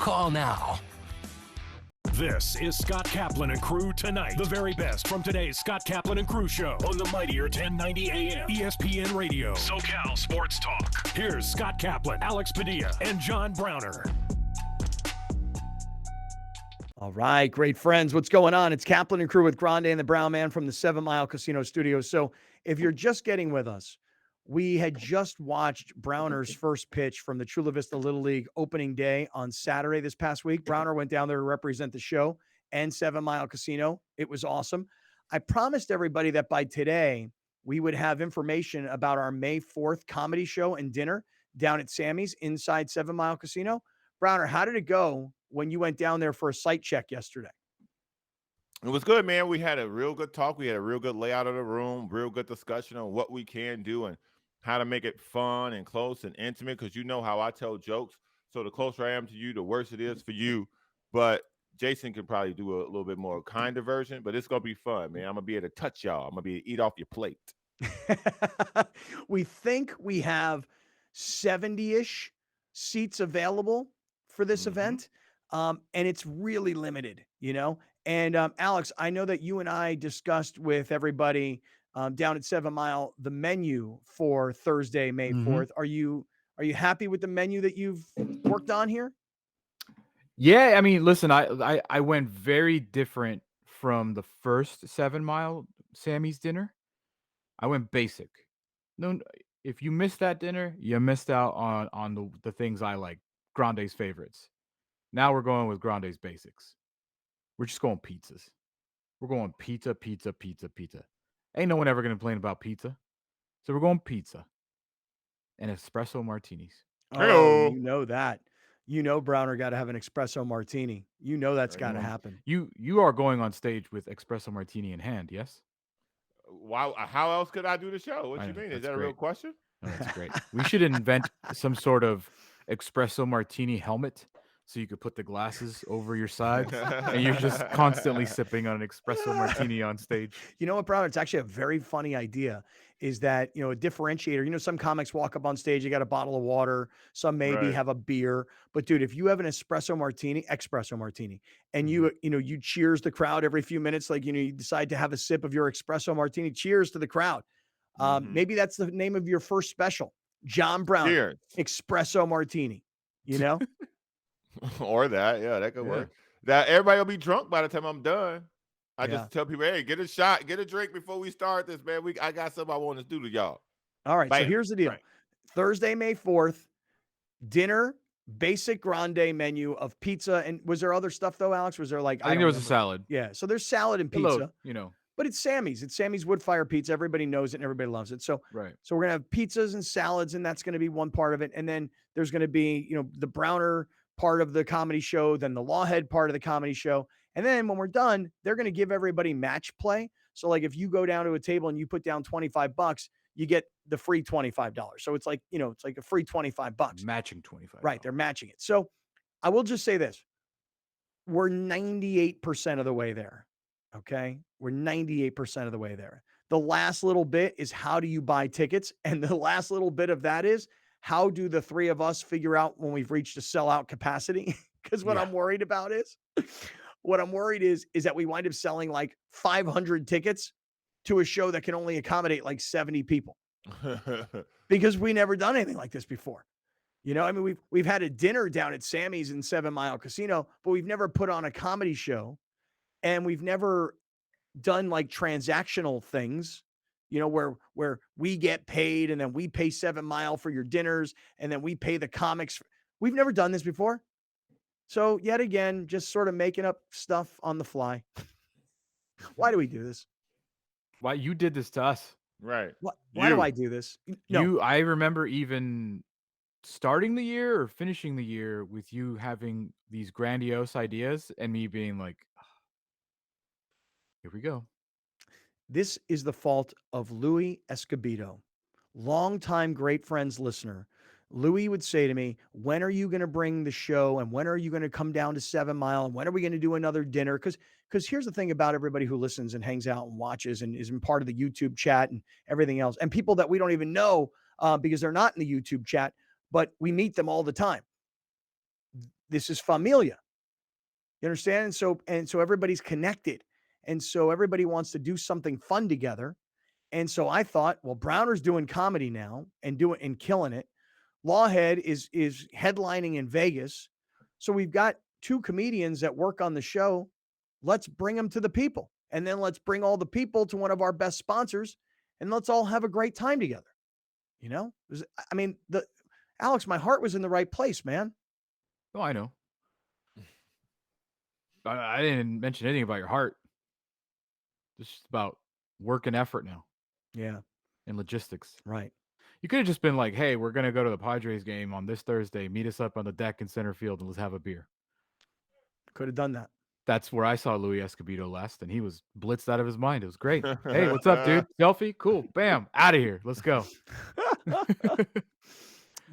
Call now. This is Scott Kaplan and Crew Tonight. The very best from today's Scott Kaplan and Crew show on the mightier 1090 AM ESPN Radio. SoCal Sports Talk. Here's Scott Kaplan, Alex Padilla, and John Browner. All right, great friends. What's going on? It's Kaplan and Crew with Grande and the Brown Man from the 7 Mile Casino Studios. So if you're just getting with us, we had just watched Browner's first pitch from the Chula Vista Little League opening day on Saturday this past week. Browner went down there to represent the show and 7 Mile Casino. It was awesome. I promised everybody that by today, we would have information about our May 4th comedy show and dinner down at Sammy's inside 7 Mile Casino. Browner, how did it go when you went down there for a site check yesterday? It was good, man. We had a real good talk. We had a real good layout of the room, real good discussion on what we can do and how to make it fun and close and intimate, because you know how I tell jokes. So the closer I am to you, the worse it is for you. But Jason can probably do a little bit more kinder version, but it's going to be fun, man. I'm going to be able to touch y'all. I'm going to be able to eat off your plate. We think we have 70-ish seats available for this event, and it's really limited, you know? And Alex, I know that you and I discussed with everybody down at 7 Mile the menu for Thursday, May 4th. Are you happy with the menu that you've worked on here? Yeah, I mean, listen, I went very different from the first 7 Mile Sammy's dinner. I went basic. No, if you missed that dinner, you missed out on the things I like, Grande's favorites. Now we're going with Grande's basics. We're just going pizzas. We're going pizza, pizza, pizza, pizza. Ain't no one ever going to complain about pizza. So we're going pizza and espresso martinis. Oh, you know that. You know Browner got to have an espresso martini. You know that's got to happen. You are going on stage with espresso martini in hand, yes? Wow, how else could I do the show? What you mean? Is that a real question? No, that's great. We should invent some sort of espresso martini helmet so you could put the glasses over your sides and you're just constantly sipping on an espresso martini on stage. You know what, Browner? It's actually a very funny idea, is that, you know, a differentiator. You know, some comics walk up on stage, you got a bottle of water, some maybe have a beer. But dude, if you have an espresso martini, and you cheers the crowd every few minutes, like, you know, you decide to have a sip of your espresso martini, cheers to the crowd. Maybe that's the name of your first special, John Brown, Cheers. Espresso Martini, you know? Or that, yeah, that could work. That everybody will be drunk by the time I'm done. I just tell people, hey, get a shot, get a drink before we start this, man. I got something I want to do to y'all. All right, Bam. so here's the deal. Right. Thursday, May 4th, dinner, basic grande menu of pizza. And was there other stuff, though, Alex? Was there like... I think there was a salad. Yeah, so there's salad and pizza. Hello, you know. But it's Sammy's. It's Sammy's wood fire pizza. Everybody knows it and everybody loves it. So, so we're going to have pizzas and salads, and that's going to be one part of it. And then there's going to be, you know, the Browner part of the comedy show, then the Lawhead part of the comedy show. And then when we're done, they're going to give everybody match play. So like if you go down to a table and you put down $25, you get the free $25. So it's like, you know, it's like a free $25. Matching $25. Right. They're matching it. So I will just say this. We're 98% of the way there. Okay. We're 98% of the way there. The last little bit is, how do you buy tickets? And the last little bit of that is, how do the three of us figure out when we've reached a sellout capacity? Because what I'm worried about is, that we wind up selling like 500 tickets to a show that can only accommodate like 70 people. Because we never done anything like this before. You know, I mean, we've had a dinner down at Sammy's in 7 Mile Casino, but we've never put on a comedy show, and we've never done like transactional things, you know, where we get paid and then we pay 7 Mile for your dinners and then we pay the comics. We've never done this before. So yet again, just sort of making up stuff on the fly. Why do we do this? Why you did this to us? Right. Why do I do this? No. I remember even starting the year or finishing the year with you having these grandiose ideas and me being like, here we go. This is the fault of Louis Escobedo, longtime Great Friends listener. Louis would say to me, when are you going to bring the show? And when are you going to come down to 7 Mile? And when are we going to do another dinner? Because here's the thing about everybody who listens and hangs out and watches and is in part of the YouTube chat and everything else. And people that we don't even know because they're not in the YouTube chat, but we meet them all the time. this is familia. You understand? And so everybody's connected. And so everybody wants to do something fun together. And so I thought, well, Browner's doing comedy now and killing it. Lawhead is headlining in Vegas. So we've got two comedians that work on the show. Let's bring them to the people. And then let's bring all the people to one of our best sponsors and let's all have a great time together. You know? I mean, Alex, my heart was in the right place, man. Oh, I know. I didn't mention anything about your heart. It's just about work and effort now. Yeah. And logistics. Right. You could have just been like, hey, we're going to go to the Padres game on this Thursday. Meet us up on the deck in center field and let's have a beer. Could have done that. That's where I saw Louis Escobedo last, and he was blitzed out of his mind. It was great. Hey, what's up, dude? Selfie? Cool. Bam. Out of here. Let's go.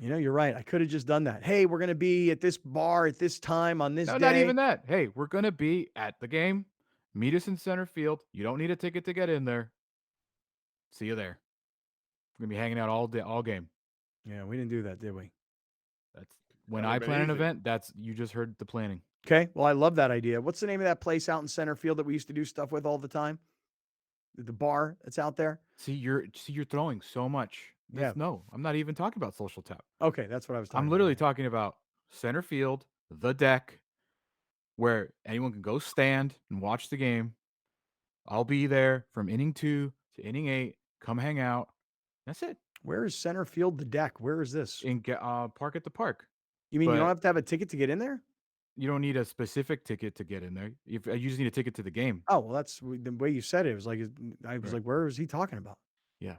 You know, you're right. I could have just done that. Hey, we're going to be at this bar at this time on this day. Not even that. Hey, we're going to be at the game. Meet us in center field. You don't need a ticket to get in there. See you there. We're going to be hanging out all day, all game. Yeah, we didn't do that, did we? That's when I plan an event, you just heard the planning. Okay. Well, I love that idea. What's the name of that place out in center field that we used to do stuff with all the time? The bar that's out there. See, you're throwing so much. Yeah. No, I'm not even talking about Social Tap. Okay, that's what I was talking about. I'm literally talking about center field, the deck, where anyone can go stand and watch the game. I'll be there from inning 2 to inning 8. Come hang out. That's it. Where is center field, the deck? Where is this? In Park at the Park. You mean you don't have to have a ticket to get in there? You don't need a specific ticket to get in there. You just need a ticket to the game. Oh, well, that's the way you said it. It was like, I was like, where is he talking about? Yeah.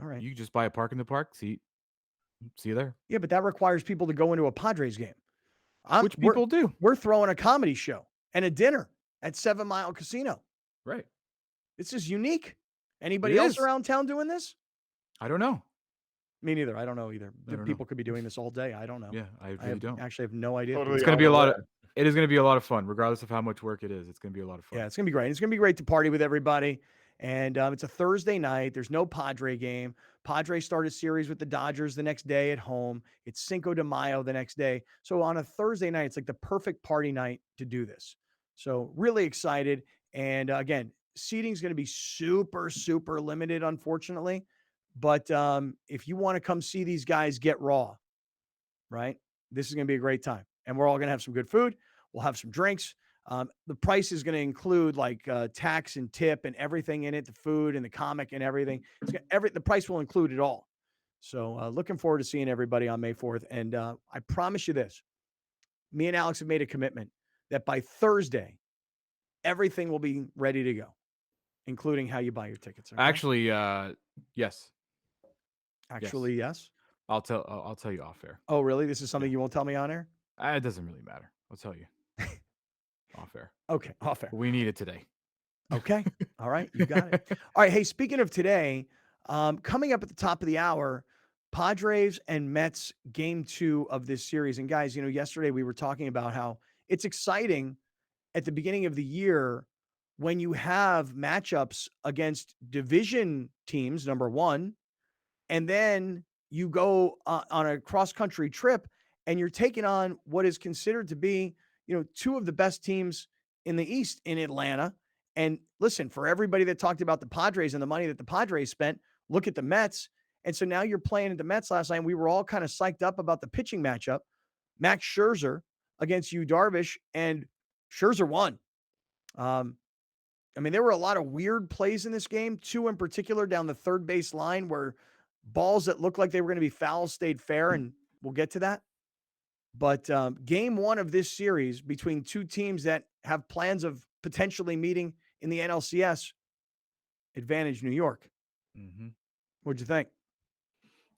All right. You just buy a Park in the Park seat. See you there. Yeah, but that requires people to go into a Padres game. Which people do. We're throwing a comedy show and a dinner at 7 Mile Casino. Right. This is unique. Anybody else around town doing this? I don't know. Me neither. I don't know either. People could be doing this all day. I don't know. Yeah, I really don't. Actually have no idea. Totally it's going to be a lot of. It is going to be a lot of fun, regardless of how much work it is. It's going to be a lot of fun. Yeah, it's going to be great. It's going to be great to party with everybody. And it's a Thursday night. There's no Padre game. Padres start a series with the Dodgers the next day at home. It's Cinco de Mayo the next day. So on a Thursday night, it's like the perfect party night to do this. So really excited. And again, seating is going to be super, super limited, unfortunately. But if you want to come see these guys get raw, right? This is going to be a great time. And we're all going to have some good food. We'll have some drinks. The price is going to include like tax and tip and everything in it, the food and the comic and everything. The price will include it all. So looking forward to seeing everybody on May 4th. And I promise you this, me and Alex have made a commitment that by Thursday, everything will be ready to go, including how you buy your tickets. Okay? Actually, yes. Actually, yes. I'll tell you off air. Oh, really? This is something you won't tell me on air? It doesn't really matter. I'll tell you. Off air. Okay, off air. We need it today. Okay. All right. You got it. All right. Hey, speaking of today, coming up at the top of the hour, Padres and Mets game 2 of this series. And guys, yesterday we were talking about how it's exciting at the beginning of the year when you have matchups against division teams, number one, and then you go on a cross-country trip and you're taking on what is considered to be, 2 of the best teams in the East in Atlanta. And listen, for everybody that talked about the Padres and the money that the Padres spent, look at the Mets. And so now you're playing at the Mets last night. And we were all kind of psyched up about the pitching matchup. Max Scherzer against Yu Darvish, and Scherzer won. There were a lot of weird plays in this game, 2 in particular down the third base line where balls that looked like they were going to be foul stayed fair, and we'll get to that. But game 1 of this series between 2 teams that have plans of potentially meeting in the NLCS, advantage New York. Mm-hmm. What'd you think?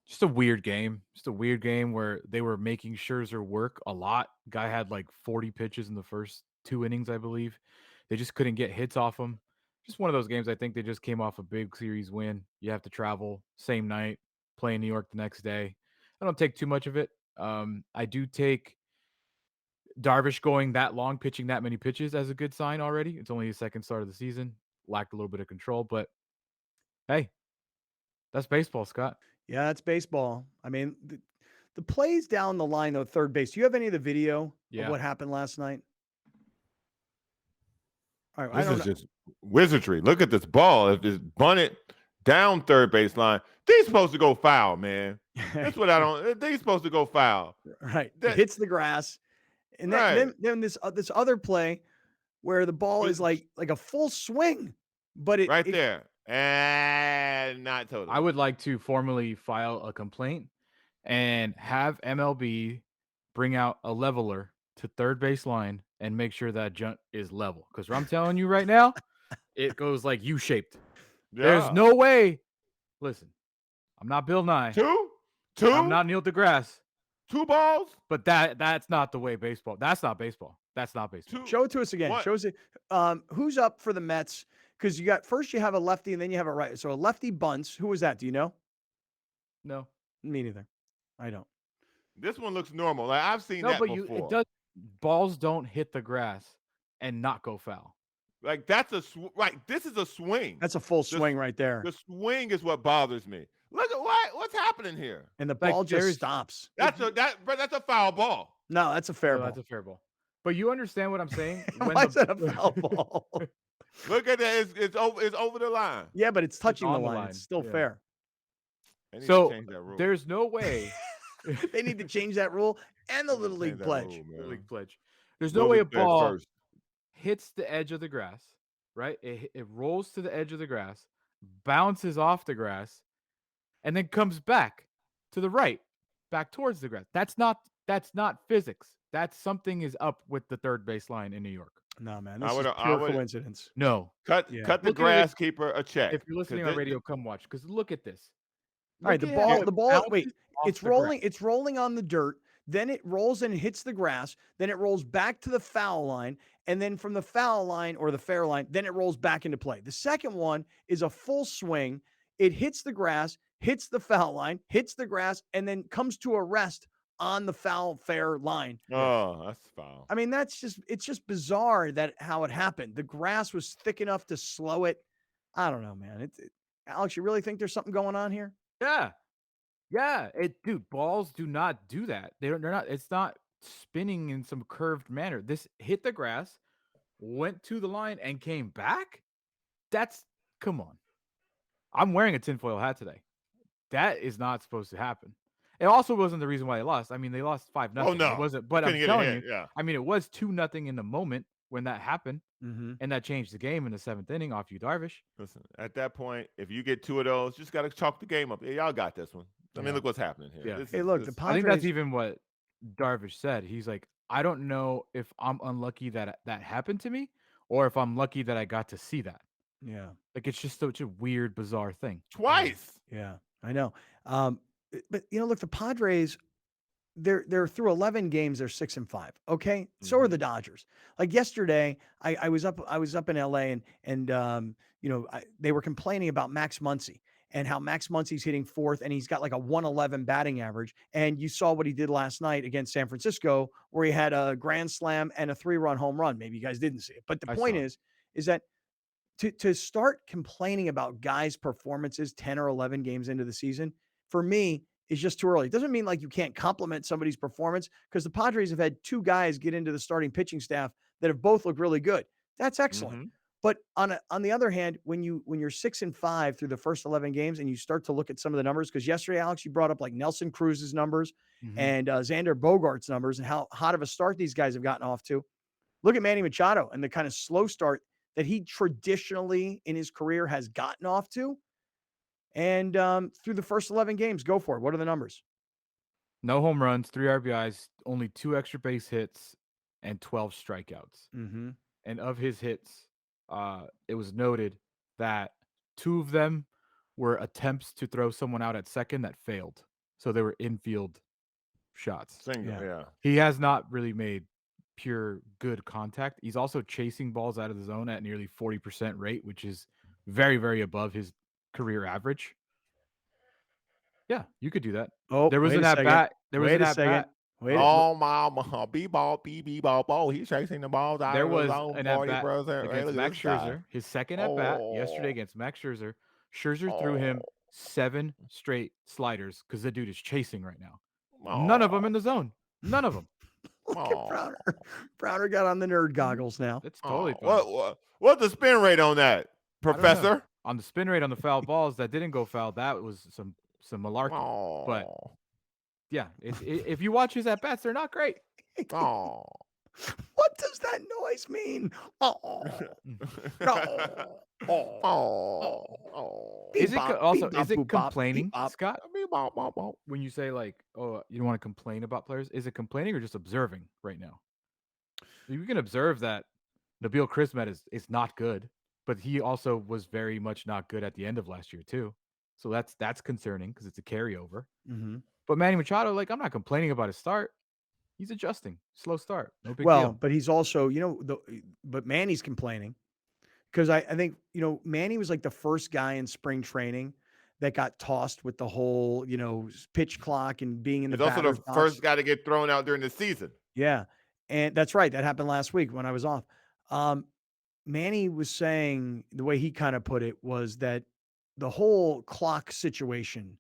Just a weird game. Just a weird game where they were making Scherzer work a lot. Guy had like 40 pitches in the first 2 innings, I believe. They just couldn't get hits off him. Just one of those games. I think they just came off a big series win. You have to travel same night, play in New York the next day. I don't take too much of it. I do take Darvish going that long, pitching that many pitches as a good sign already. It's only his second start of the season. Lacked a little bit of control, but hey, that's baseball, Scott. Yeah, that's baseball. The The plays down the line, though, third base. Do you have any of the video of Yeah. what happened last night? All right, I This don't is know. just wizardry. Look at this ball. If it's bunted down third baseline, they're supposed to go foul, man. That's what I don't. They're supposed to go foul. Right. It That- hits the grass. And Right. then this other play where the ball is like a full swing, but it Right there. And not totally. I would like to formally file a complaint and have MLB bring out a leveler to third base line and make sure that jump is level. Because I'm telling you right now, it goes like U-shaped. There's Yeah. no way. Listen, I'm not Bill Nye. Two? I'm not Neil deGrasse. 2 balls? But that's not the way baseball. That's not baseball. That's not baseball. Show it to us again. What? Show us it. Who's up for the Mets? Because you have a lefty and then you have a right. So a lefty bunts. Who was that? Do you know? No. Me neither. I don't. This one looks normal. Like I've seen No, that but before. it does. Balls don't hit the grass and not go foul. Like that's right. This is a swing. That's a full swing right there. The swing is what bothers me. Look at what's happening here. And the like, ball just there's- stops. That's a foul ball. No, that's a fair No, ball. that's a fair ball. But you understand what I'm saying? Why is that a foul ball? Look at that. It's over the line. Yeah, but it's touching the on the line. line. It's still Yeah. fair. They need So to change that rule. there's no way. They need to change that rule and the Little League Change that pledge. rule, man. League pledge. There's no Those way are a fair ball first. hits the edge of the grass, right? It rolls to the edge of the grass, bounces off the grass, and then comes back to the right, back towards the grass. That's not physics. That's something is up with the third base line in New York. No, man. I This is would- I pure would- coincidence. No. Cut Yeah. the Look at it. grasskeeper a check. If you're listening 'Cause on radio, come watch. Because look at this. All right, Look the at how ball, it wait, bounces off it's the grass. rolling, it's rolling on the dirt, then it rolls and hits the grass, then it rolls back to the foul line, and then from the foul line or the fair line, then it rolls back into play. The second one is a full swing. It hits the grass, hits the foul line, hits the grass, and then comes to a rest on the foul fair line. Oh, that's foul. I mean, it's just bizarre that how it happened. The grass was thick enough to slow it. I don't know, man. Alex, you really think there's something going on here? Yeah. Yeah. Dude, balls do not do that. They're not, it's not spinning in some curved manner. This hit the grass, went to the line, and came back. Come on. I'm wearing a tinfoil hat today. That is not supposed to happen. It also wasn't the reason why they lost. I mean, they lost 5-0. Oh, no. It wasn't, but I'm Couldn't get a telling hit, you, yeah. I mean, it was 2-0 in the moment when that happened, Mm-hmm. and that changed the game in the 7th inning off you, Darvish. Listen, at that point, if you get 2 of those, just got to chalk the game up. Yeah, y'all got this one. I mean, Yeah. look what's happening here. Yeah. This Hey, is- look, this- the I think that's Padres- even what Darvish said. He's like, I don't know if I'm unlucky that that happened to me or if I'm lucky that I got to see that. Yeah. Like, it's just such a weird, bizarre thing. twice. Yeah, I know. But look, the Padres, they're through 11 games, they're 6-5. Okay. So are the Dodgers. Like yesterday, I was up in LA and they were complaining about Max Muncy and how Max Muncy's hitting fourth and he's got like a 111 batting average. And you saw what he did last night against San Francisco, where he had a grand slam and a 3-run home run. Maybe you guys didn't see it, but the I point saw it. is that to start complaining about guys' performances 10 or 11 games into the season, for me, is just too early. It doesn't mean like you can't compliment somebody's performance, because the Padres have had 2 guys get into the starting pitching staff that have both looked really good. That's excellent. Mhm. But on the other hand, when you're 6-5 through the first 11 games and you start to look at some of the numbers, because yesterday, Alex, you brought up like Nelson Cruz's numbers Mhm. and Xander Bogaerts' numbers and how hot of a start these guys have gotten off to. Look at Manny Machado and the kind of slow start that he traditionally in his career has gotten off to. And through the first 11 games, go for it. What are the numbers? No home runs, 3 RBIs, only 2 extra base hits, and 12 strikeouts. Mm-hmm. And of his hits, it was noted that 2 of them were attempts to throw someone out at second that failed. So they were infield shots. Single, Yeah. yeah. He has not really made pure good contact. He's also chasing balls out of the zone at nearly 40% rate, which is very, very above his career average. Yeah, you could do that. Oh, There was wait an a at second. bat. There was Wait an a at second. bat. Wait. Oh my, b-ball, b-ball. He's chasing the balls out There of was the zone an for at you, bat brother. Hey, against look at Max this guy. Scherzer. His second at bat yesterday Oh. against Max Scherzer. Scherzer threw him 7 straight sliders because the dude is chasing right now. None of them in the zone. None of them. Look at Browner. Browner got on the nerd goggles now. It's totally fine. What's the spin rate on that, I don't know. Professor? On the spin rate on the foul balls that didn't go foul, that was some malarkey. But yeah, if you watch his at bats, they're not great. What does that noise mean? Oh, no. Is it complaining, beep-bop. Scott? When you say like, oh, you don't want to complain about players, is it complaining or just observing right now? You can observe that Nabil Krismet is not good, but he also was very much not good at the end of last year too. So that's concerning because it's a carryover. Mm-hmm. But Manny Machado, like, I'm not complaining about his start. He's adjusting. Slow start. No big Well, deal. but he's also, but Manny's complaining because I think, Manny was like the first guy in spring training that got tossed with the whole, pitch clock and being in the He's also batter's the box. first guy to get thrown out during the season. Yeah. And that's right. That happened last week when I was off. Manny was saying, the way he kind of put it was that the whole clock situation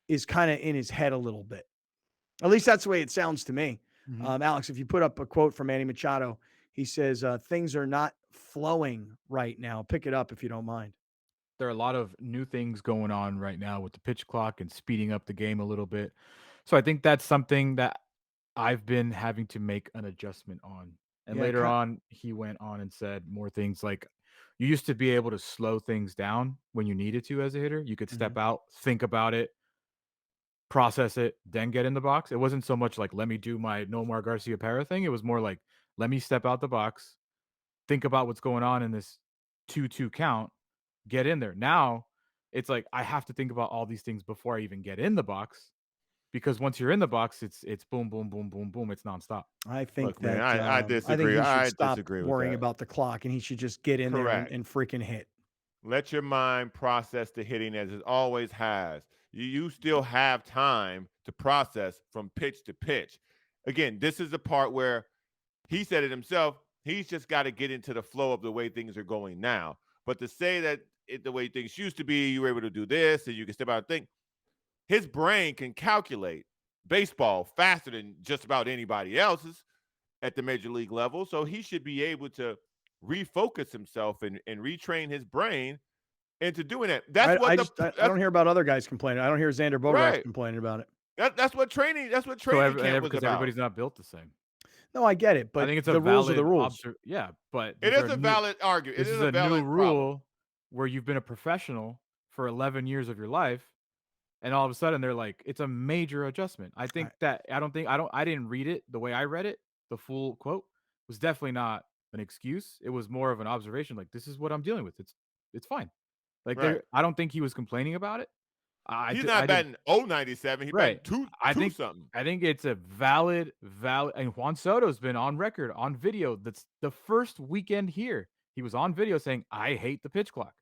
is kind of in his head a little bit. At least that's the way it sounds to me. Mhm. Alex, if you put up a quote from Manny Machado, he says, things are not flowing right now. Pick it up if you don't mind. There are a lot of new things going on right now with the pitch clock and speeding up the game a little bit. So I think that's something that I've been having to make an adjustment on. And Yeah, later on, he went on and said more things like, you used to be able to slow things down when you needed to as a hitter. You could step out, think about it, process it, then get in the box. It wasn't so much like, let me do my Nomar Garcia Parra thing. It was more like, let me step out the box, think about what's going on in this 2-2 count, get in there. Now it's like, I have to think about all these things before I even get in the box, because once you're in the box, it's boom, boom, boom, boom, boom. It's nonstop. I think Look, man, I I think disagree. he should I stop disagree with worrying that. about the clock and he should just get in there Correct. and freaking hit. Let your mind process the hitting as it always has. You still have time to process from pitch to pitch. Again, this is the part where he said it himself. He's just got to get into the flow of the way things are going now. But to say that the way things used to be, you were able to do this and you can step out and think, his brain can calculate baseball faster than just about anybody else's at the major league level. So he should be able to refocus himself and retrain his brain into doing it. That's I don't hear about other guys complaining. I don't hear Xander Bogaerts complaining about it. That's what training camp was Because about. everybody's not built the same. No, I get it, but I think it's the rules are the rules. Yeah, but it is a valid argument. This is a new rule where you've been a professional for 11 years of your life, and all of a sudden they're like, it's a major adjustment. I think I didn't read it the way I read it. The full quote was definitely not an excuse. It was more of an observation. Like, this is what I'm dealing with. It's fine. Like, I don't think he was complaining about it. He's not batting 097. He batting 2 something. I think it's a valid. And Juan Soto's been on record, on video. That's the first weekend here. He was on video saying, I hate the pitch clock.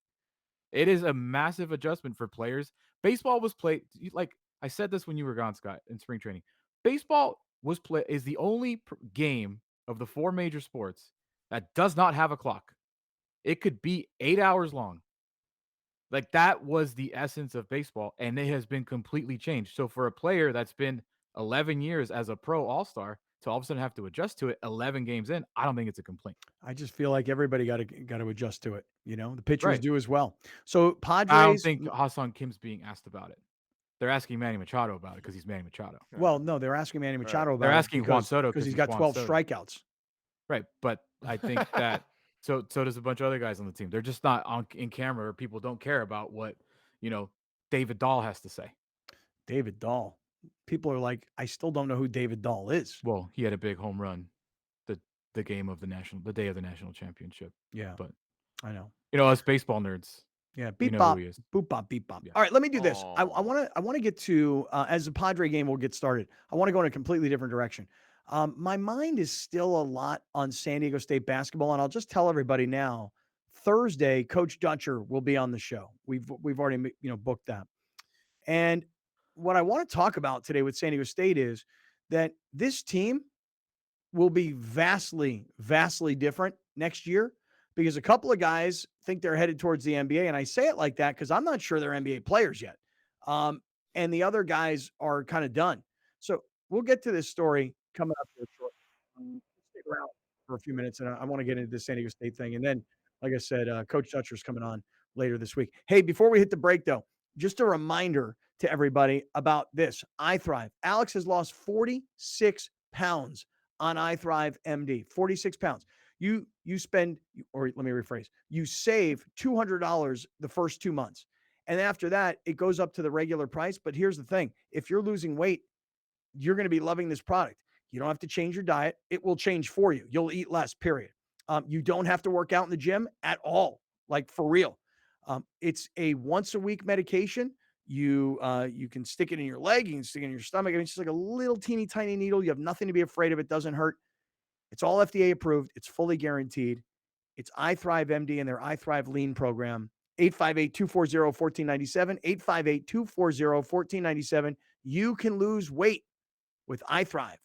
It is a massive adjustment for players. Baseball was played, like I said this when you were gone, Scott, in spring training. Baseball is the only game of the 4 major sports that does not have a clock. It could be 8 hours long. Like, that was the essence of baseball, and it has been completely changed. So for a player that's been 11 years as a pro all-star to all of a sudden have to adjust to it 11 games in, I don't think it's a complaint. I just feel like everybody got to adjust to it. The pitchers do as well. So Padres. I don't think Ha-Seong Kim's being asked about it. They're asking Manny Machado about it because he's Manny Machado. Well, no, they're asking Manny Machado about it. They're asking Juan Soto because he's got 12 strikeouts. Right, but I think that so does a bunch of other guys on the team. They're just not in camera, or people don't care about what David Dahl has to say. David Dahl. People are like, I still don't know who David Dahl is. Well, he had a big home run the day of the national championship. Yeah, but I know. Us baseball nerds. Yeah, beep bop, boop bop, beep bop. Yeah. All right, let me do this. I want to get to as the Padre game will get started. I want to go in a completely different direction. My mind is still a lot on San Diego State basketball, and I'll just tell everybody now. Thursday, Coach Dutcher will be on the show. We've already booked that. And what I want to talk about today with San Diego State is that this team will be vastly, vastly different next year, because a couple of guys think they're headed towards the NBA. And I say it like that because I'm not sure they're NBA players yet. And the other guys are kind of done. So we'll get to this story coming up here shortly. Stick around for a few minutes, and I want to get into the San Diego State thing. And then, like I said, Coach Dutcher's coming on later this week. Hey, before we hit the break, though, just a reminder to everybody about this. iThrive. Alex has lost 46 pounds on iThrive MD. 46 pounds. You spend, or let me rephrase, you save $200 the first 2 months. And after that, it goes up to the regular price. But here's the thing. If you're losing weight, you're going to be loving this product. You don't have to change your diet. It will change for you. You'll eat less, period. You don't have to work out in the gym at all, like for real. It's a once a week medication. You can stick it in your leg. You can stick it in your stomach. I mean, it's just like a little teeny tiny needle. You have nothing to be afraid of. It doesn't hurt. It's all FDA approved. It's fully guaranteed. It's iThrive MD and their iThrive Lean program. 858-240-1497. 858-240-1497. You can lose weight with iThrive.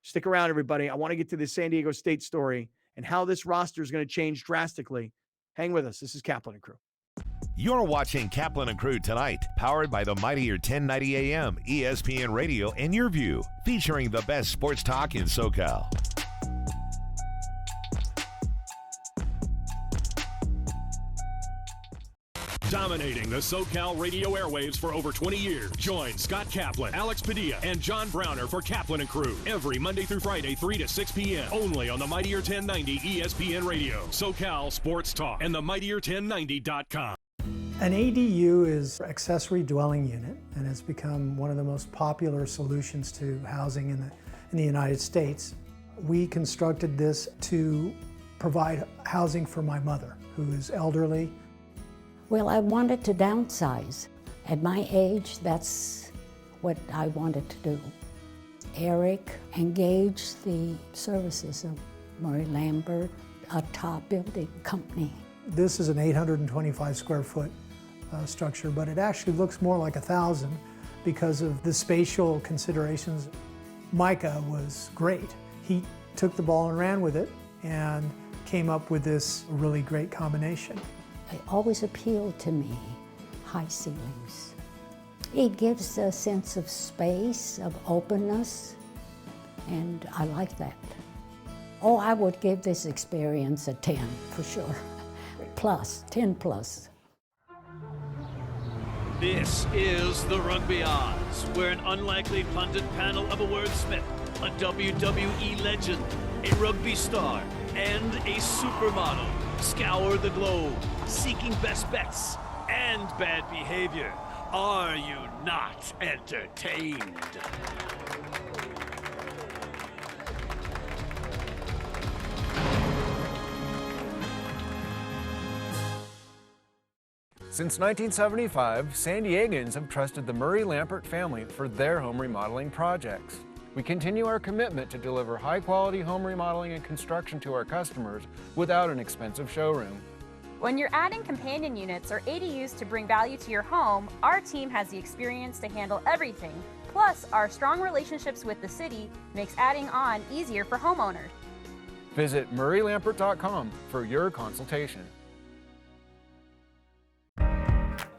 Stick around, everybody. I want to get to this San Diego State story and how this roster is going to change drastically. Hang with us. This is Kaplan and Crew. You're watching Kaplan and Crew Tonight, powered by the mightier 1090 AM, ESPN Radio, and YurView, featuring the best sports talk in SoCal. Dominating the SoCal radio airwaves for over 20 years. Join Scott Kaplan, Alex Padilla, and John Browner for Kaplan and Crew every Monday through Friday, 3 to 6 p.m. Only on the mightier 1090 ESPN Radio, SoCal Sports Talk, and the mightier1090.com. An ADU is accessory dwelling unit, and it's become one of the most popular solutions to housing in the United States. We constructed this to provide housing for my mother, who is elderly. Well, I wanted to downsize. At my age, that's what I wanted to do. Eric engaged the services of Murray Lambert, a top building company. This is an 825 square foot structure, but it actually looks more like 1,000 because of the spatial considerations. Micah was great. He took the ball and ran with it and came up with this really great combination. It always appealed to me, high ceilings. It gives a sense of space, of openness, and I like that. Oh, I would give this experience a 10 for sure. Plus, 10 plus. This is the Rugby Odds, where an unlikely pundit panel of a wordsmith, a WWE legend, a rugby star, and a supermodel scour the globe, seeking best bets and bad behavior. Are you not entertained? Since 1975, San Diegans have trusted the Murray Lambert family for their home remodeling projects. We continue our commitment to deliver high-quality home remodeling and construction to our customers without an expensive showroom. When you're adding companion units or ADUs to bring value to your home, our team has the experience to handle everything. Plus, our strong relationships with the city makes adding on easier for homeowners. Visit murraylambert.com for your consultation.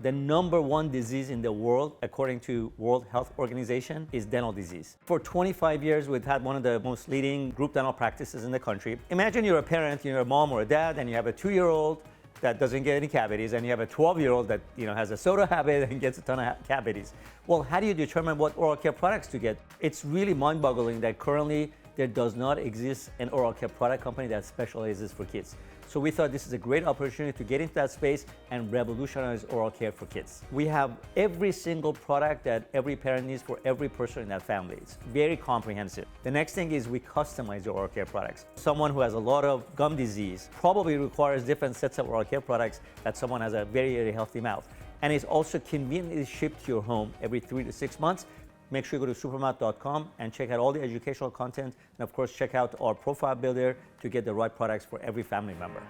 The #1 disease in the world, according to World Health Organization, is dental disease. For 25 years, we've had one of the most leading group dental practices in the country. Imagine you're a parent, you're a mom or a dad, and you have a 2-year-old that doesn't get any cavities, and you have a 12-year-old that has a soda habit and gets a ton of cavities. Well, how do you determine what oral care products to get? It's really mind-boggling that currently there does not exist an oral care product company that specializes for kids. So we thought this is a great opportunity to get into that space and revolutionize oral care for kids. We have every single product that every parent needs for every person in that family. It's very comprehensive. The next thing is we customize your oral care products. Someone who has a lot of gum disease probably requires different sets of oral care products that someone has a very, very healthy mouth. And it's also conveniently shipped to your home every 3 to 6 months. Make sure you go to supermouth.com and check out all the educational content. And of course, check out our profile builder to get the right products for every family member.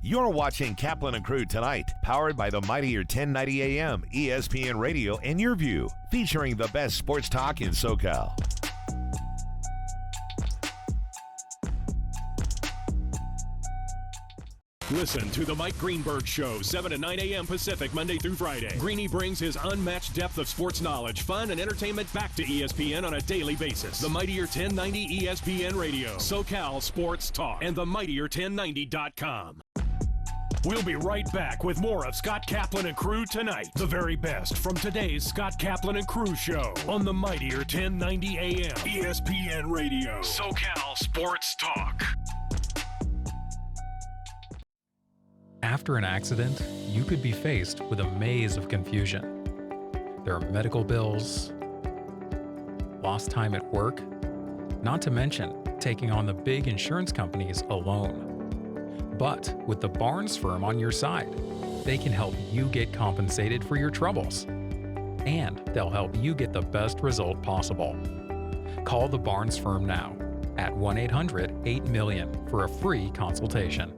You're watching Kaplan and Crew Tonight, powered by the mightier 1090 AM, ESPN Radio, and YurView, featuring the best sports talk in SoCal. Listen to The Mike Greenberg Show, 7 to 9 a.m. Pacific, Monday through Friday. Greeny brings his unmatched depth of sports knowledge, fun, and entertainment back to ESPN on a daily basis. The Mightier 1090 ESPN Radio, SoCal Sports Talk, and themightier1090.com. We'll be right back with more of Scott Kaplan and Crew Tonight. The very best from today's Scott Kaplan and Crew Show on the Mightier 1090 AM, ESPN Radio, SoCal Sports Talk. After an accident, you could be faced with a maze of confusion. There are medical bills, lost time at work, not to mention taking on the big insurance companies alone. But with the Barnes firm on your side, they can help you get compensated for your troubles. And they'll help you get the best result possible. Call the Barnes firm now at 1-800-8-MILLION for a free consultation.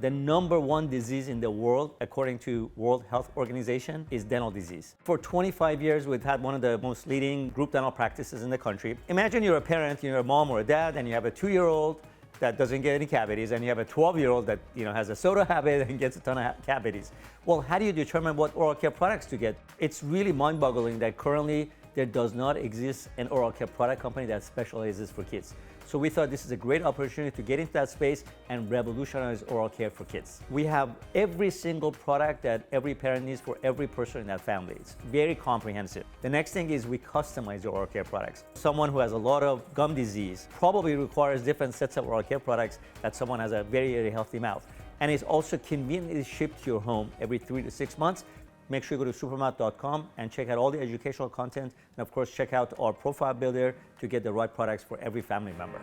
The number one disease in the world, according to World Health Organization, is dental disease. For 25 years, we've had one of the most leading group dental practices in the country. Imagine you're a parent, you're a mom or a dad, and you have a 2-year-old that doesn't get any cavities, and you have a 12-year-old that has a soda habit and gets a ton of cavities. Well, how do you determine what oral care products to get? It's really mind-boggling that currently there does not exist an oral care product company that specializes for kids. So we thought this is a great opportunity to get into that space and revolutionize oral care for kids. We have every single product that every parent needs for every person in that family. It's very comprehensive. The next thing is we customize your oral care products. Someone who has a lot of gum disease probably requires different sets of oral care products that someone has a very, very healthy mouth. And it's also conveniently shipped to your home every 3 to 6 months. Make sure you go to supermouth.com and check out all the educational content, and of course check out our profile builder to get the right products for every family member.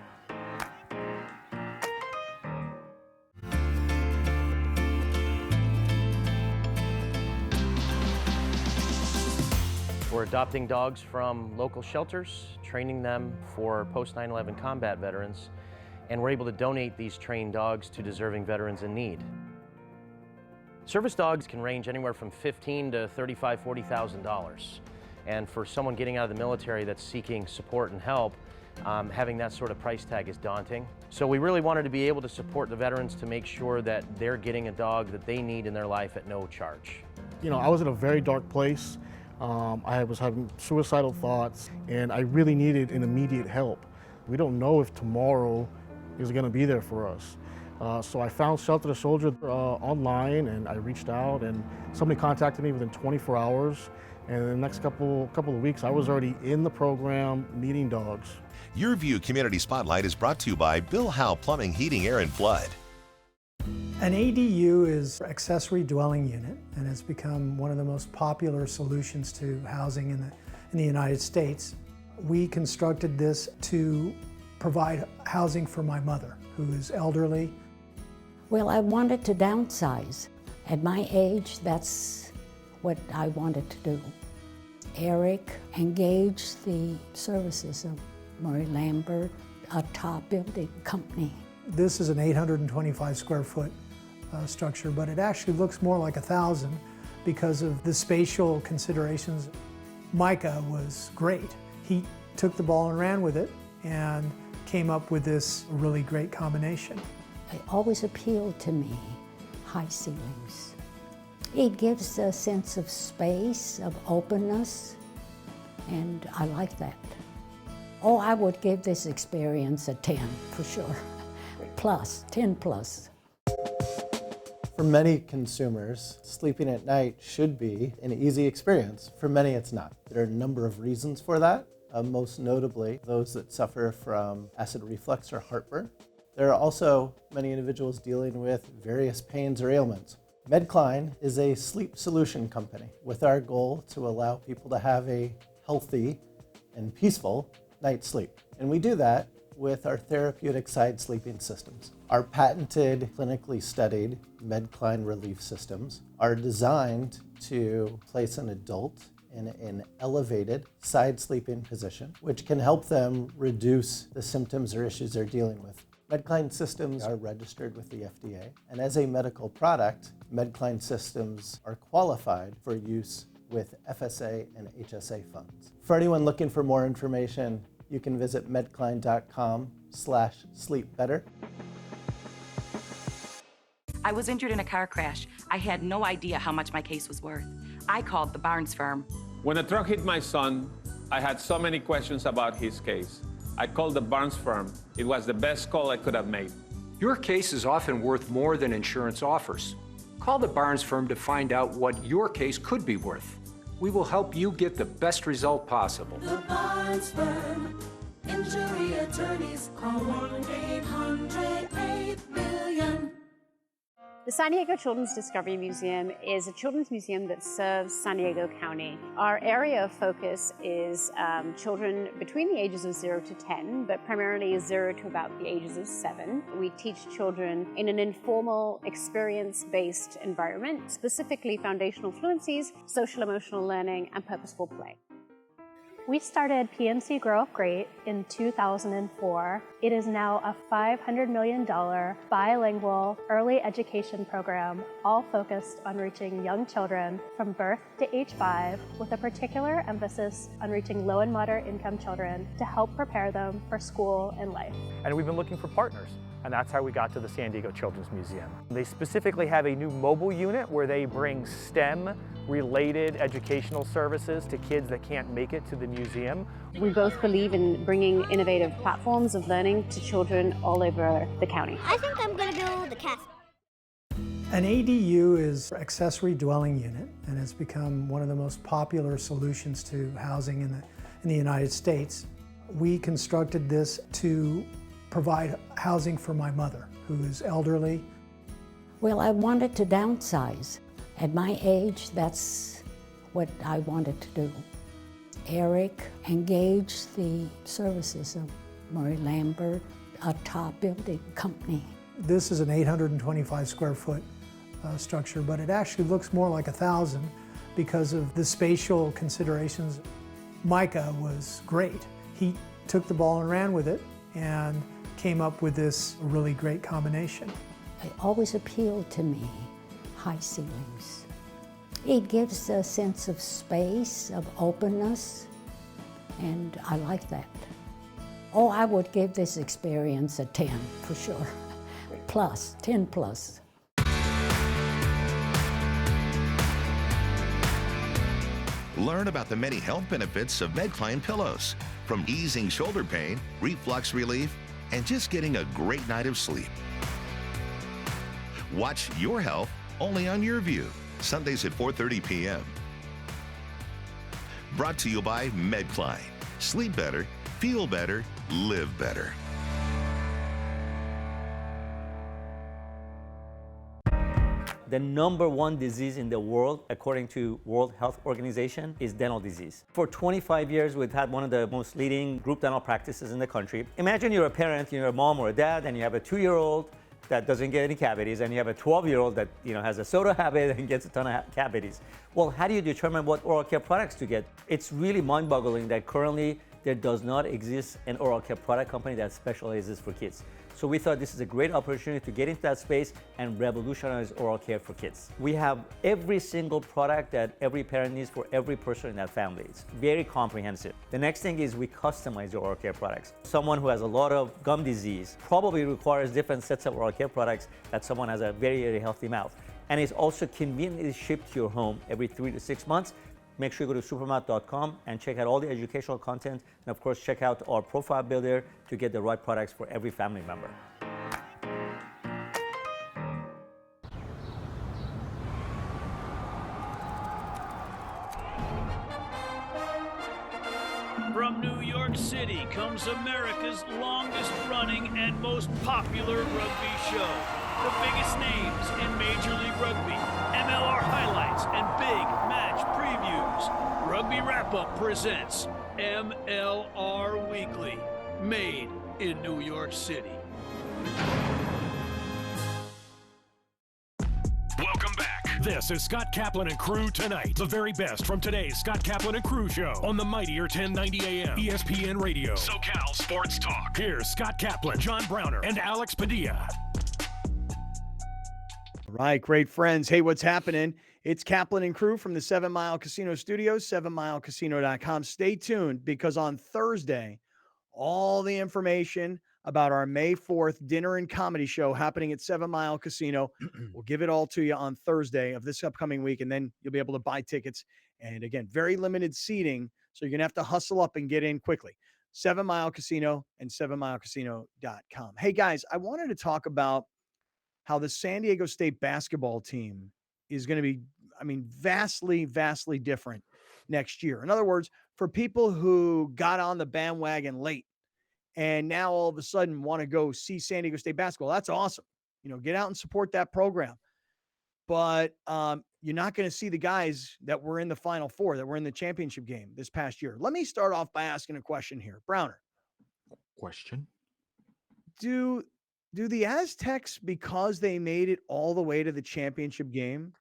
We're adopting dogs from local shelters, training them for post 9/11 combat veterans, and we're able to donate these trained dogs to deserving veterans in need. Service dogs can range anywhere from $15,000 to $35,000, $40,000. And for someone getting out of the military that's seeking support and help, having that sort of price tag is daunting. So we really wanted to be able to support the veterans to make sure that they're getting a dog that they need in their life at no charge. I was in a very dark place. I was having suicidal thoughts, and I really needed an immediate help. We don't know if tomorrow is going to be there for us. So I found Shelter the Soldier online, and I reached out, and somebody contacted me within 24 hours. And in the next couple of weeks, I was already in the program meeting dogs. YurView Community Spotlight is brought to you by Bill Howe Plumbing, Heating, Air, and Flood. An ADU is accessory dwelling unit, and it's become one of the most popular solutions to housing in the United States. We constructed this to provide housing for my mother, who is elderly. Well, I wanted to downsize. At my age, that's what I wanted to do. Eric engaged the services of Murray Lambert, a top building company. This is an 825 square foot structure, but it actually looks more like 1,000 because of the spatial considerations. Micah was great. He took the ball and ran with it and came up with this really great combination. It always appealed to me, high ceilings. It gives a sense of space, of openness, and I like that. Oh, I would give this experience a 10 for sure. Plus, 10 plus. For many consumers, sleeping at night should be an easy experience. For many, it's not. There are a number of reasons for that. Most notably, those that suffer from acid reflux or heartburn. There are also many individuals dealing with various pains or ailments. MedCline is a sleep solution company with our goal to allow people to have a healthy and peaceful night's sleep. And we do that with our therapeutic side sleeping systems. Our patented, clinically studied MedCline relief systems are designed to place an adult in an elevated side sleeping position, which can help them reduce the symptoms or issues they're dealing with. MedCline systems are registered with the FDA, and as a medical product, MedCline systems are qualified for use with FSA and HSA funds. For anyone looking for more information, you can visit medcline.com/sleepbetter. I was injured in a car crash. I had no idea how much my case was worth. I called the Barnes firm. When the truck hit my son, I had so many questions about his case. I called the Barnes firm. It was the best call I could have made. Your case is often worth more than insurance offers. Call the Barnes firm to find out what your case could be worth. We will help you get the best result possible. The Barnes firm. Injury attorneys. Call 1-800-8-million. The San Diego Children's Discovery Museum is a children's museum that serves San Diego County. Our area of focus is children between the ages of 0 to 10, but primarily 0 to about the ages of 7. We teach children in an informal, experience-based environment, specifically foundational fluencies, social-emotional learning, and purposeful play. We started PNC Grow Up Great in 2004. It is now a $500 million bilingual early education program, all focused on reaching young children from birth to age 5, with a particular emphasis on reaching low and moderate income children to help prepare them for school and life. And we've been looking for partners, and that's how we got to the San Diego Children's Museum. They specifically have a new mobile unit where they bring STEM-related educational services to kids that can't make it to the museum. We both believe in bringing innovative platforms of learning to children all over the county. I think I'm going to build a castle. An ADU is accessory dwelling unit, and it's become one of the most popular solutions to housing in the United States. We constructed this to provide housing for my mother, who is elderly. Well, I wanted to downsize. At my age, that's what I wanted to do. Eric engaged the services of Murray Lambert, a top building company. This is an 825 square foot structure, but it actually looks more like 1,000 because of the spatial considerations. Micah was great. He took the ball and ran with it and came up with this really great combination. It always appealed to me, high ceilings. It gives a sense of space, of openness, and I like that. Oh, I would give this experience a 10 for sure. Plus, 10 plus. Learn about the many health benefits of MedCline pillows, from easing shoulder pain, reflux relief, and just getting a great night of sleep. Watch Your Health only on YurView, Sundays at 4:30 p.m. Brought to you by MedCline. Sleep better, feel better, live better. The #1 disease in the world, according to World Health Organization, is dental disease. For 25 years, we've had one of the most leading group dental practices in the country. Imagine you're a parent, you're a mom or a dad, and you have a 2-year-old that doesn't get any cavities, and you have a 12-year-old that has a soda habit and gets a ton of cavities. Well, how do you determine what oral care products to get? It's really mind-boggling that currently there does not exist an oral care product company that specializes for kids. So we thought this is a great opportunity to get into that space and revolutionize oral care for kids. We have every single product that every parent needs for every person in that family. It's very comprehensive. The next thing is we customize your oral care products. Someone who has a lot of gum disease probably requires different sets of oral care products that someone has a very, very healthy mouth. And it's also conveniently shipped to your home every 3 to 6 months. Make sure you go to supermouth.com and check out all the educational content. And of course, check out our profile builder to get the right products for every family member. From New York City comes America's longest running and most popular rugby show. The biggest names in Major League Rugby, MLR highlights, and big match previews. Rugby Wrap-Up presents MLR Weekly, made in New York City. Welcome back. This is Scott Kaplan and Crew Tonight. The very best from today's Scott Kaplan and Crew show on the mightier 1090 AM ESPN Radio. SoCal Sports Talk. Here's Scott Kaplan, John Browner, and Alex Padilla. Right, great friends. Hey, what's happening? It's Kaplan and Crew from the 7 Mile Casino Studios, 7milecasino.com. Stay tuned because on Thursday, all the information about our May 4th dinner and comedy show happening at 7 Mile Casino. We'll give it all to you on Thursday of this upcoming week, and then you'll be able to buy tickets. And again, very limited seating, so you're going to have to hustle up and get in quickly. 7 Mile Casino and 7milecasino.com. Hey, guys, I wanted to talk about how the San Diego State basketball team is going to be, vastly, vastly different next year. In other words, for people who got on the bandwagon late and now all of a sudden want to go see San Diego State basketball, that's awesome. Get out and support that program. But you're not going to see the guys that were in the Final Four, that were in the championship game this past year. Let me start off by asking a question here. Browner. Question. Do the Aztecs, because they made it all the way to the championship game,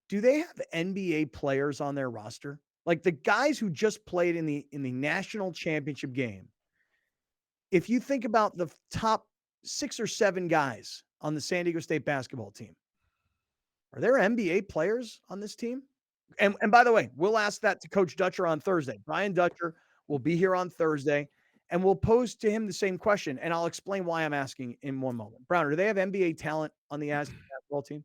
do they have NBA players on their roster? Like the guys who just played in the national championship game. If you think about the top 6 or 7 guys on the San Diego State basketball team, are there NBA players on this team? And by the way, we'll ask that to Coach Dutcher on Thursday. Brian Dutcher will be here on Thursday, and we'll pose to him the same question, and I'll explain why I'm asking in one moment. Browner, do they have NBA talent on the Aztecs basketball team?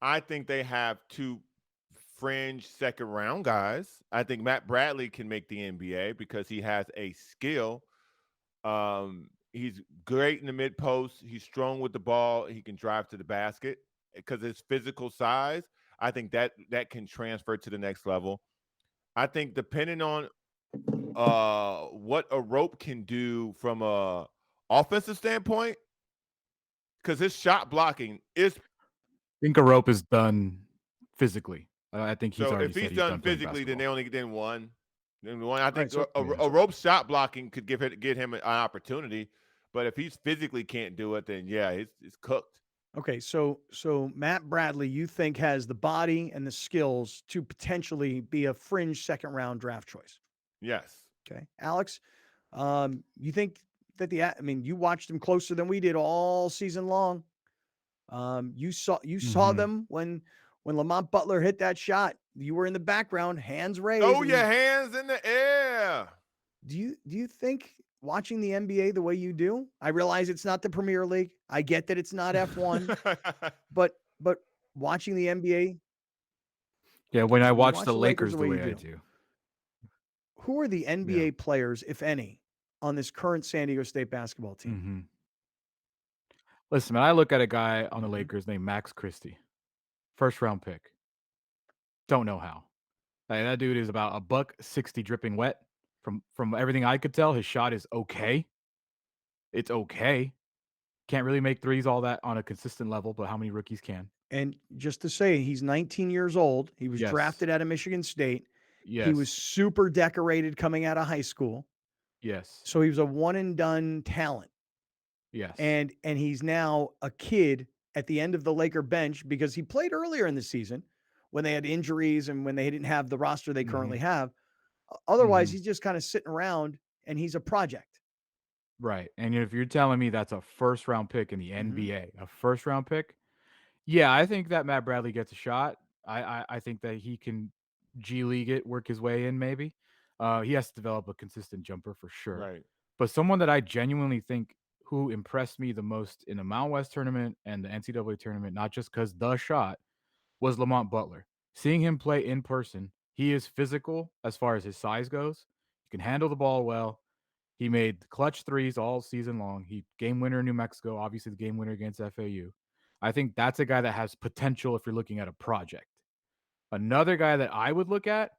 I think they have 2 fringe second-round guys. I think Matt Bradley can make the NBA because he has a skill. He's great in the mid-post. He's strong with the ball. He can drive to the basket because his physical size. I think that can transfer to the next level. I think depending on what a rope can do from a offensive standpoint, because his shot blocking is. I think a rope is done physically. I think he's so already if said he's he's done playing physically, then basketball. they only did one. Then one. I think Right, so- a rope shot blocking could get him an opportunity, but if he's physically can't do it, then yeah, it's cooked. Okay, so Matt Bradley, you think has the body and the skills to potentially be a fringe second-round draft choice? Yes. Okay, Alex, you think that you watched them closer than we did all season long. You saw them when Lamont Butler hit that shot. You were in the background, hands raised. Throw your hands in the air. Do you think watching the NBA the way you do? I realize it's not the Premier League. I get that it's not F1, but watching the NBA. Yeah, when I watch watch the the Lakers Lakers the the way way you I do. do. Who are the NBA players, if any, on this current San Diego State basketball team? Mm-hmm. Listen, man, I look at a guy on the Lakers named Max Christie, 1st-round pick. Don't know how. Like, that dude is about $160 dripping wet. From everything I could tell, his shot is okay. It's okay. Can't really make threes all that on a consistent level, but how many rookies can? And just to say, he's 19 years old. He was Yes. drafted out of Michigan State. Yes. He was super decorated coming out of high school. Yes. So he was a one and done talent. Yes. And he's now a kid at the end of the Laker bench because he played earlier in the season when they had injuries and when they didn't have the roster they currently have. Otherwise, he's just kind of sitting around and he's a project. Right. And if you're telling me that's a 1st-round pick in the NBA, a 1st-round pick, yeah, I think that Matt Bradley gets a shot. I think that he can G League it, work his way in maybe. He has to develop a consistent jumper for sure. Right. But someone that I genuinely think who impressed me the most in the Mountain West tournament and the NCAA tournament, not just because the shot, was Lamont Butler. Seeing him play in person, he is physical as far as his size goes. He can handle the ball well. He made clutch threes all season long. He game winner in New Mexico, obviously the game winner against FAU. I think that's a guy that has potential if you're looking at a project. Another guy that I would look at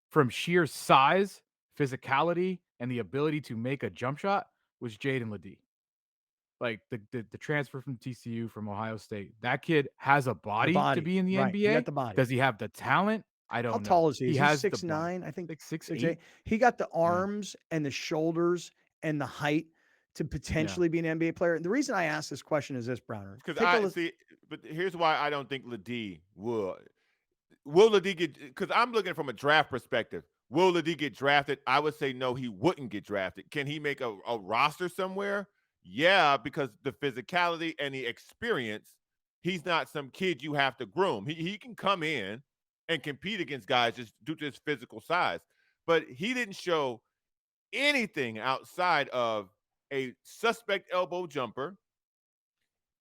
from sheer size, physicality, and the ability to make a jump shot was Jaden Ledee. Like the transfer from TCU, from Ohio State. That kid has a body to be in the right. NBA. He got the body. Does he have the talent? I don't How know. tall is he? Is he has the 6'9"? body. I think like 6'8". 6'8". He got the arms and the shoulders and the height to potentially be an NBA player. And the reason I ask this question is this, Browner. Because I see, but here's why I don't think Ledee will Ledee get, because I'm looking from a draft perspective. Will Ledee get drafted? I would say no, he wouldn't get drafted. Can he make a roster somewhere? Yeah, because the physicality and the experience, he's not some kid you have to groom. He can come in and compete against guys just due to his physical size. But he didn't show anything outside of a suspect elbow jumper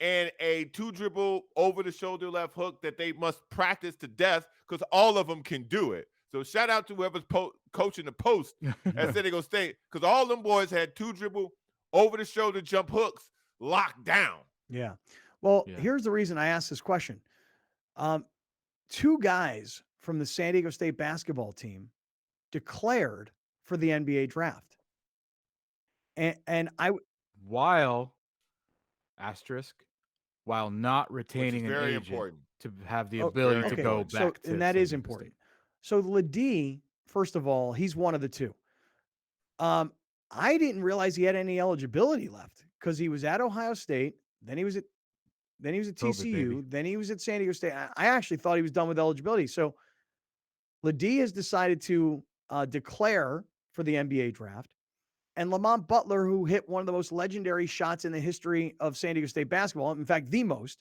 and a 2-dribble over the shoulder left hook that they must practice to death because all of them can do it. So shout out to whoever's coaching the post at San Diego State, because all them boys had 2-dribble over the shoulder jump hooks locked down. Yeah. Well, here's the reason I asked this question. Two guys from the San Diego State basketball team declared for the NBA draft. And while not retaining an very agent important to have the ability to go back to and that San is Diego important. State. So Ledee, first of all, he's one of the two. I didn't realize he had any eligibility left because he was at Ohio State, then he was at TCU, then he was at San Diego State. I actually thought he was done with eligibility. So Ledee has decided to declare for the NBA draft. And Lamont Butler, who hit one of the most legendary shots in the history of San Diego State basketball, in fact, the most,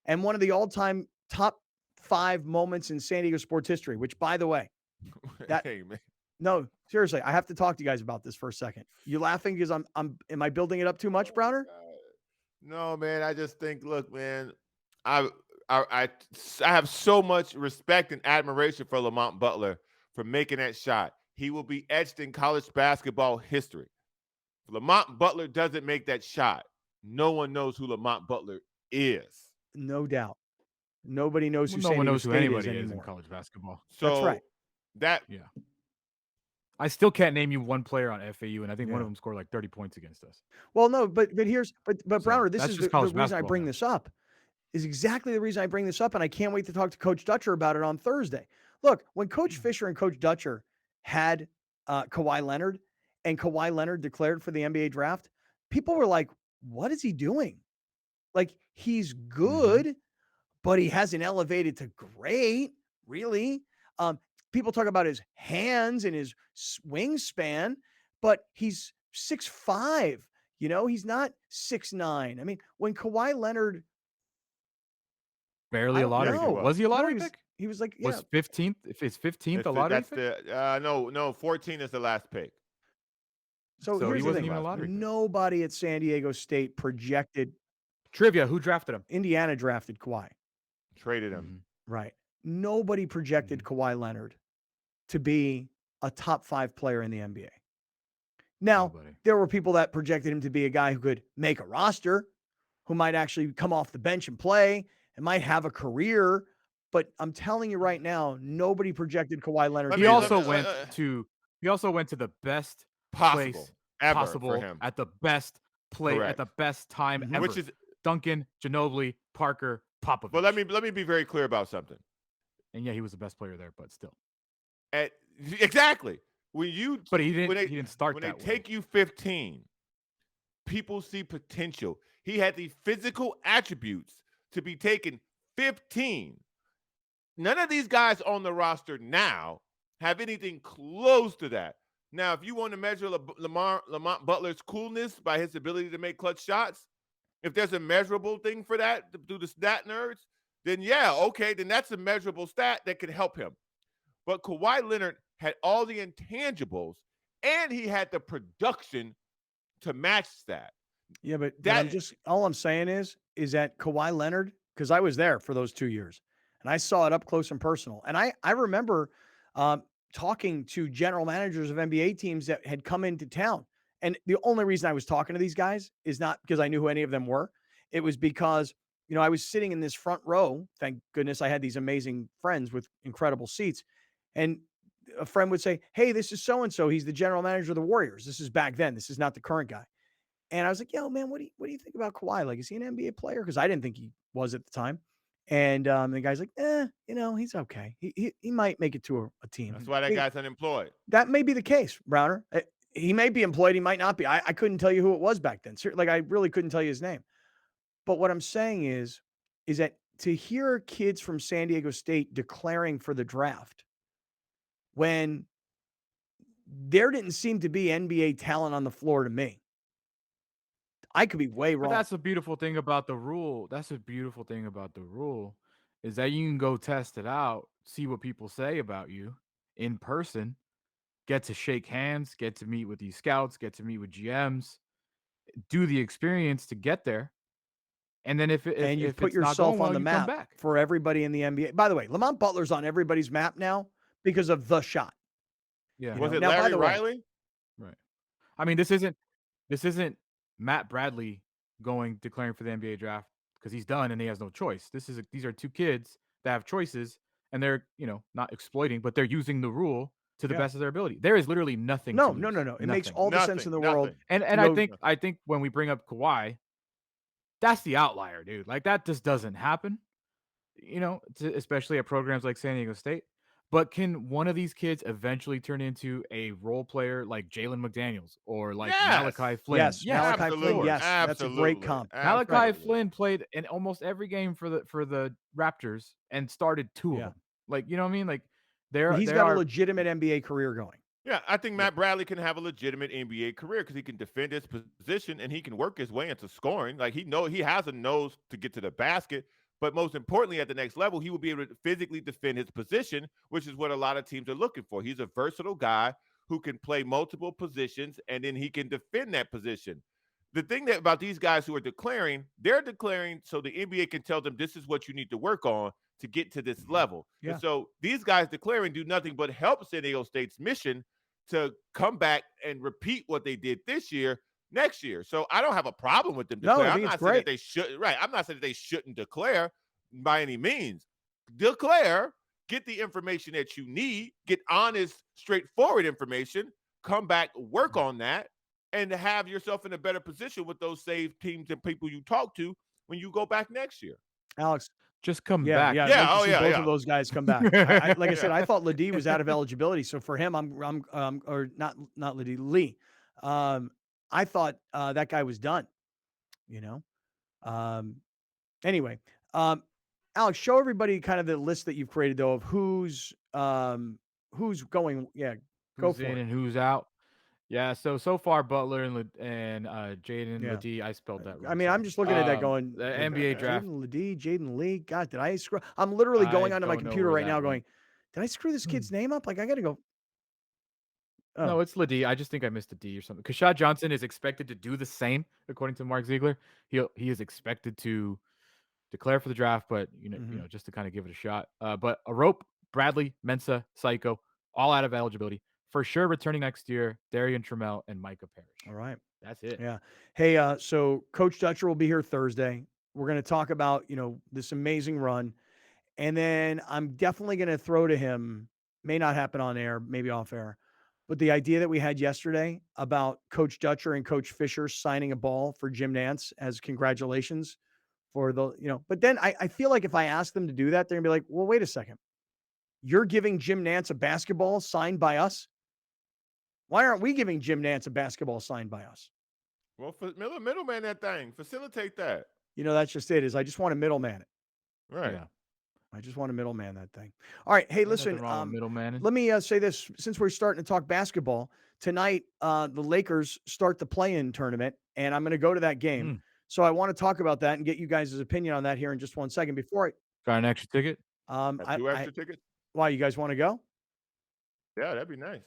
and one of the all-time top 5 moments in San Diego sports history, which, by the way, hey, man. No, seriously, I have to talk to you guys about this for a second. You laughing because am I building it up too much, Browner? No, man. I just think, look, man, I have so much respect and admiration for Lamont Butler for making that shot. He will be etched in college basketball history. If Lamont Butler doesn't make that shot, no one knows who Lamont Butler is. No doubt. Nobody knows who No San one Diego knows who State anybody is is in anymore. college basketball. So That's right. I still can't name you one player on FAU, and I think one Yeah. of them scored like 30 points against us. Well, no, but Browner, this that's is just the college reason I basketball bring now. this up. Is exactly the reason I bring this up, and I can't wait to talk to Coach Dutcher about it on Thursday. Look, when Coach Fisher and Coach Dutcher had Kawhi Leonard, and Kawhi Leonard declared for the NBA draft, people were like, "What is he doing? Like, he's good, but he hasn't elevated to great, really." People talk about his hands and his wingspan, but he's 6'5". You know, he's not 6'9". I mean, when Kawhi Leonard Barely a lottery pick. Was he a lottery pick? He was like, Was 15th? If it's 15th, a lottery pick? No, 14 is the last pick. So he here's the wasn't thing. even a lottery pick. Nobody at San Diego State projected. Trivia: who drafted him? Indiana drafted Kawhi. Traded him. Right. Nobody projected Kawhi Leonard to be a top 5 player in the NBA. Now, there were people that projected him to be a guy who could make a roster, who might actually come off the bench and play, and might have a career. But I'm telling you right now, nobody projected Kawhi Leonard. He also went to the best Possible place ever possible for him. at the best play Correct. at the best time ever. Which is Duncan, Ginobili, Parker, Popovich. But let me be very clear about something. And yeah, he was the best player there, but still. Exactly. When you But he didn't start when that they way. take you 15, people see potential. He had the physical attributes to be taken 15. None of these guys on the roster now have anything close to that. Now, if you want to measure Lamont Butler's coolness by his ability to make clutch shots, if there's a measurable thing for that through the stat nerds, then yeah, okay, then that's a measurable stat that can help him. But Kawhi Leonard had all the intangibles, and he had the production to match that. Yeah, but all I'm saying is that Kawhi Leonard, because I was there for those 2 years, and I saw it up close and personal. And I remember talking to general managers of NBA teams that had come into town. And the only reason I was talking to these guys is not because I knew who any of them were. It was because, I was sitting in this front row. Thank goodness I had these amazing friends with incredible seats. And a friend would say, "Hey, this is so-and-so. He's the general manager of the Warriors." This is back then. This is not the current guy. And I was like, "Yo, man, what do you think about Kawhi? Like, is he an NBA player?" Because I didn't think he was at the time. And the guy's like, he's okay. He might make it to a team. That's why that guy's unemployed. That may be the case, Browner. He may be employed. He might not be. I couldn't tell you who it was back then. Like, I really couldn't tell you his name. But what I'm saying is that to hear kids from San Diego State declaring for the draft when there didn't seem to be NBA talent on the floor to me. I could be way wrong. But that's a beautiful thing about the rule. Is that you can go test it out, see what people say about you in person, get to shake hands, get to meet with these scouts, get to meet with GMs, do the experience to get there. And then if and you've if put it's not yourself going well, on the you come map back. for everybody in the NBA. By the way, Lamont Butler's on everybody's map now because of the shot. Yeah. Was it Now, by Larry the way, Riley? Right. I mean, this isn't Matt Bradley declaring for the NBA draft because he's done and he has no choice. These are two kids that have choices and they're, not exploiting, but they're using the rule to the Yeah. best of their ability. There is literally nothing No, to no, lose. no, no. It makes Nothing. all the sense in the world. And to I go- think when we bring up Kawhi, that's the outlier, dude. Like that just doesn't happen. Especially at programs like San Diego State. But can one of these kids eventually turn into a role player like Jalen McDaniels or like Malachi Flynn? Yes, Malachi Flynn. Absolutely. Yes, that's a great Absolutely. comp. Malachi Absolutely. Flynn played in almost every game for the Raptors and started two of Yeah. them. Like, you know what I mean? Like He's got a legitimate NBA career going. Yeah, I think Matt Bradley can have a legitimate NBA career because he can defend his position and he can work his way into scoring. Like he has a nose to get to the basket, but most importantly, at the next level, he will be able to physically defend his position, which is what a lot of teams are looking for. He's a versatile guy who can play multiple positions and then he can defend that position. The thing about these guys who are declaring, they're declaring so the NBA can tell them this is what you need to work on to get to this level. Yeah. And so these guys declaring do nothing but help San Diego State's mission to come back and repeat what they did this year next year. So I don't have a problem with them No, declaring. I I'm think not it's saying that great. they should. Right. I'm not saying that they shouldn't declare by any means. Declare, get the information that you need, get honest, straightforward information, come back, work on that, and have yourself in a better position with those saved teams and people you talk to when you go back next year. Alex, just come yeah, back. yeah, Yeah, I'd like to see both of those guys come back. Like I said, I thought Ladie was out of eligibility, so for him, or not Ladie, Lee. I thought that guy was done. Anyway, Alex, show everybody kind of the list that you've created though of who's going. Yeah, go Who's for in it. and who's out. Yeah, so far Butler and Jaden Yeah. Ledee. I spelled that wrong. I mean, I'm just looking at that going, the NBA draft. Jaden Ledee, Jaden Lee. God, did I screw? I'm literally going I onto my don't know computer where right that now went. going, did I screw this kid's name up? Like, I got to go. Oh. No, it's Ledee. I just think I missed a D or something. Kashad Johnson is expected to do the same, according to Mark Ziegler. He is expected to declare for the draft, but just to kind of give it a shot. But Arope, Bradley, Mensah, Psycho, all out of eligibility. For sure returning next year, Darian Trammell and Micah Parrish. All right. That's it. Yeah. Hey, so Coach Dutcher will be here Thursday. We're going to talk about, this amazing run. And then I'm definitely going to throw to him, may not happen on air, maybe off air, but the idea that we had yesterday about Coach Dutcher and Coach Fisher signing a ball for Jim Nance as congratulations for but then I feel like if I ask them to do that, they're going to be like, well, wait a second. You're giving Jim Nance a basketball signed by us? Why aren't we giving Jim Nance a basketball signed by us? Well, for middleman that thing, facilitate that. That's just it. Is I just want to middleman it. Right. Yeah. I just want to middleman that thing. All right. Hey, listen. Middleman. Let me say this: since we're starting to talk basketball tonight, the Lakers start the play-in tournament, and I'm going to go to that game. So I want to talk about that and get you guys' opinion on that here in just 1 second. Before Got an extra ticket? Got 2 extra tickets? Why, you guys want to go? Yeah, that'd be nice.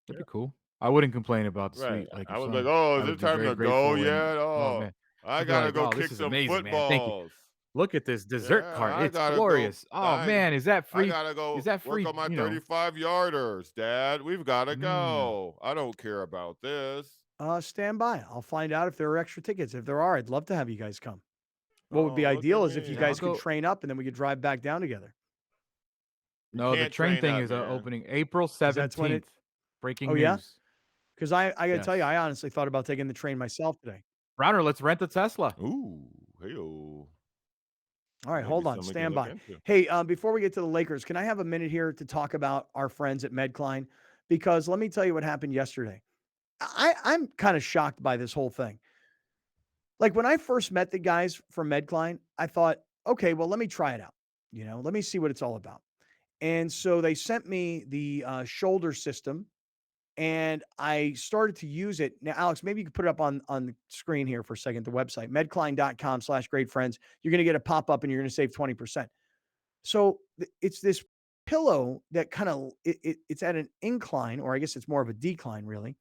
That'd be cool. I wouldn't complain about the Right. suite. Like I your was son. like, oh, I is would it be time very to grateful go and- yet? Oh, man. I I'd be gotta like, go "Oh, kick this is some amazing, man. Thank you. footballs. Look at this dessert Yeah, cart. I It's gotta glorious. go. Oh man, is that free? I gotta go Is that free? work on my you know? 35-yarders, Dad. We've got to go. I don't care about this. Stand by. I'll find out if there are extra tickets. If there are, I'd love to have you guys come. What would be Oh, look ideal at is if you me. guys I'll could go- train up and then we could drive back down together. No, the can't train train thing up, is man. opening April That's when 17th. Breaking Oh, news. yeah? Because I got to tell you, Yes. I honestly thought about taking the train myself today. Browner, let's rent a Tesla. Ooh, hey-o. All right, Maybe hold on. something we Stand can by. look into. Hey, before we get to the Lakers, can I have a minute here to talk about our friends at MedCline? Because let me tell you what happened yesterday. I'm kind of shocked by this whole thing. Like when I first met the guys from MedCline, I thought, okay, well, let me try it out. Let me see what it's all about. And so they sent me the shoulder system and I started to use it. Now, Alex, maybe you could put it up on the screen here for a second, the website, medcline.com/great friends. You're going to get a pop-up and you're going to save 20%. So it's this pillow that kind of it's at an incline, or I guess it's more of a decline, really.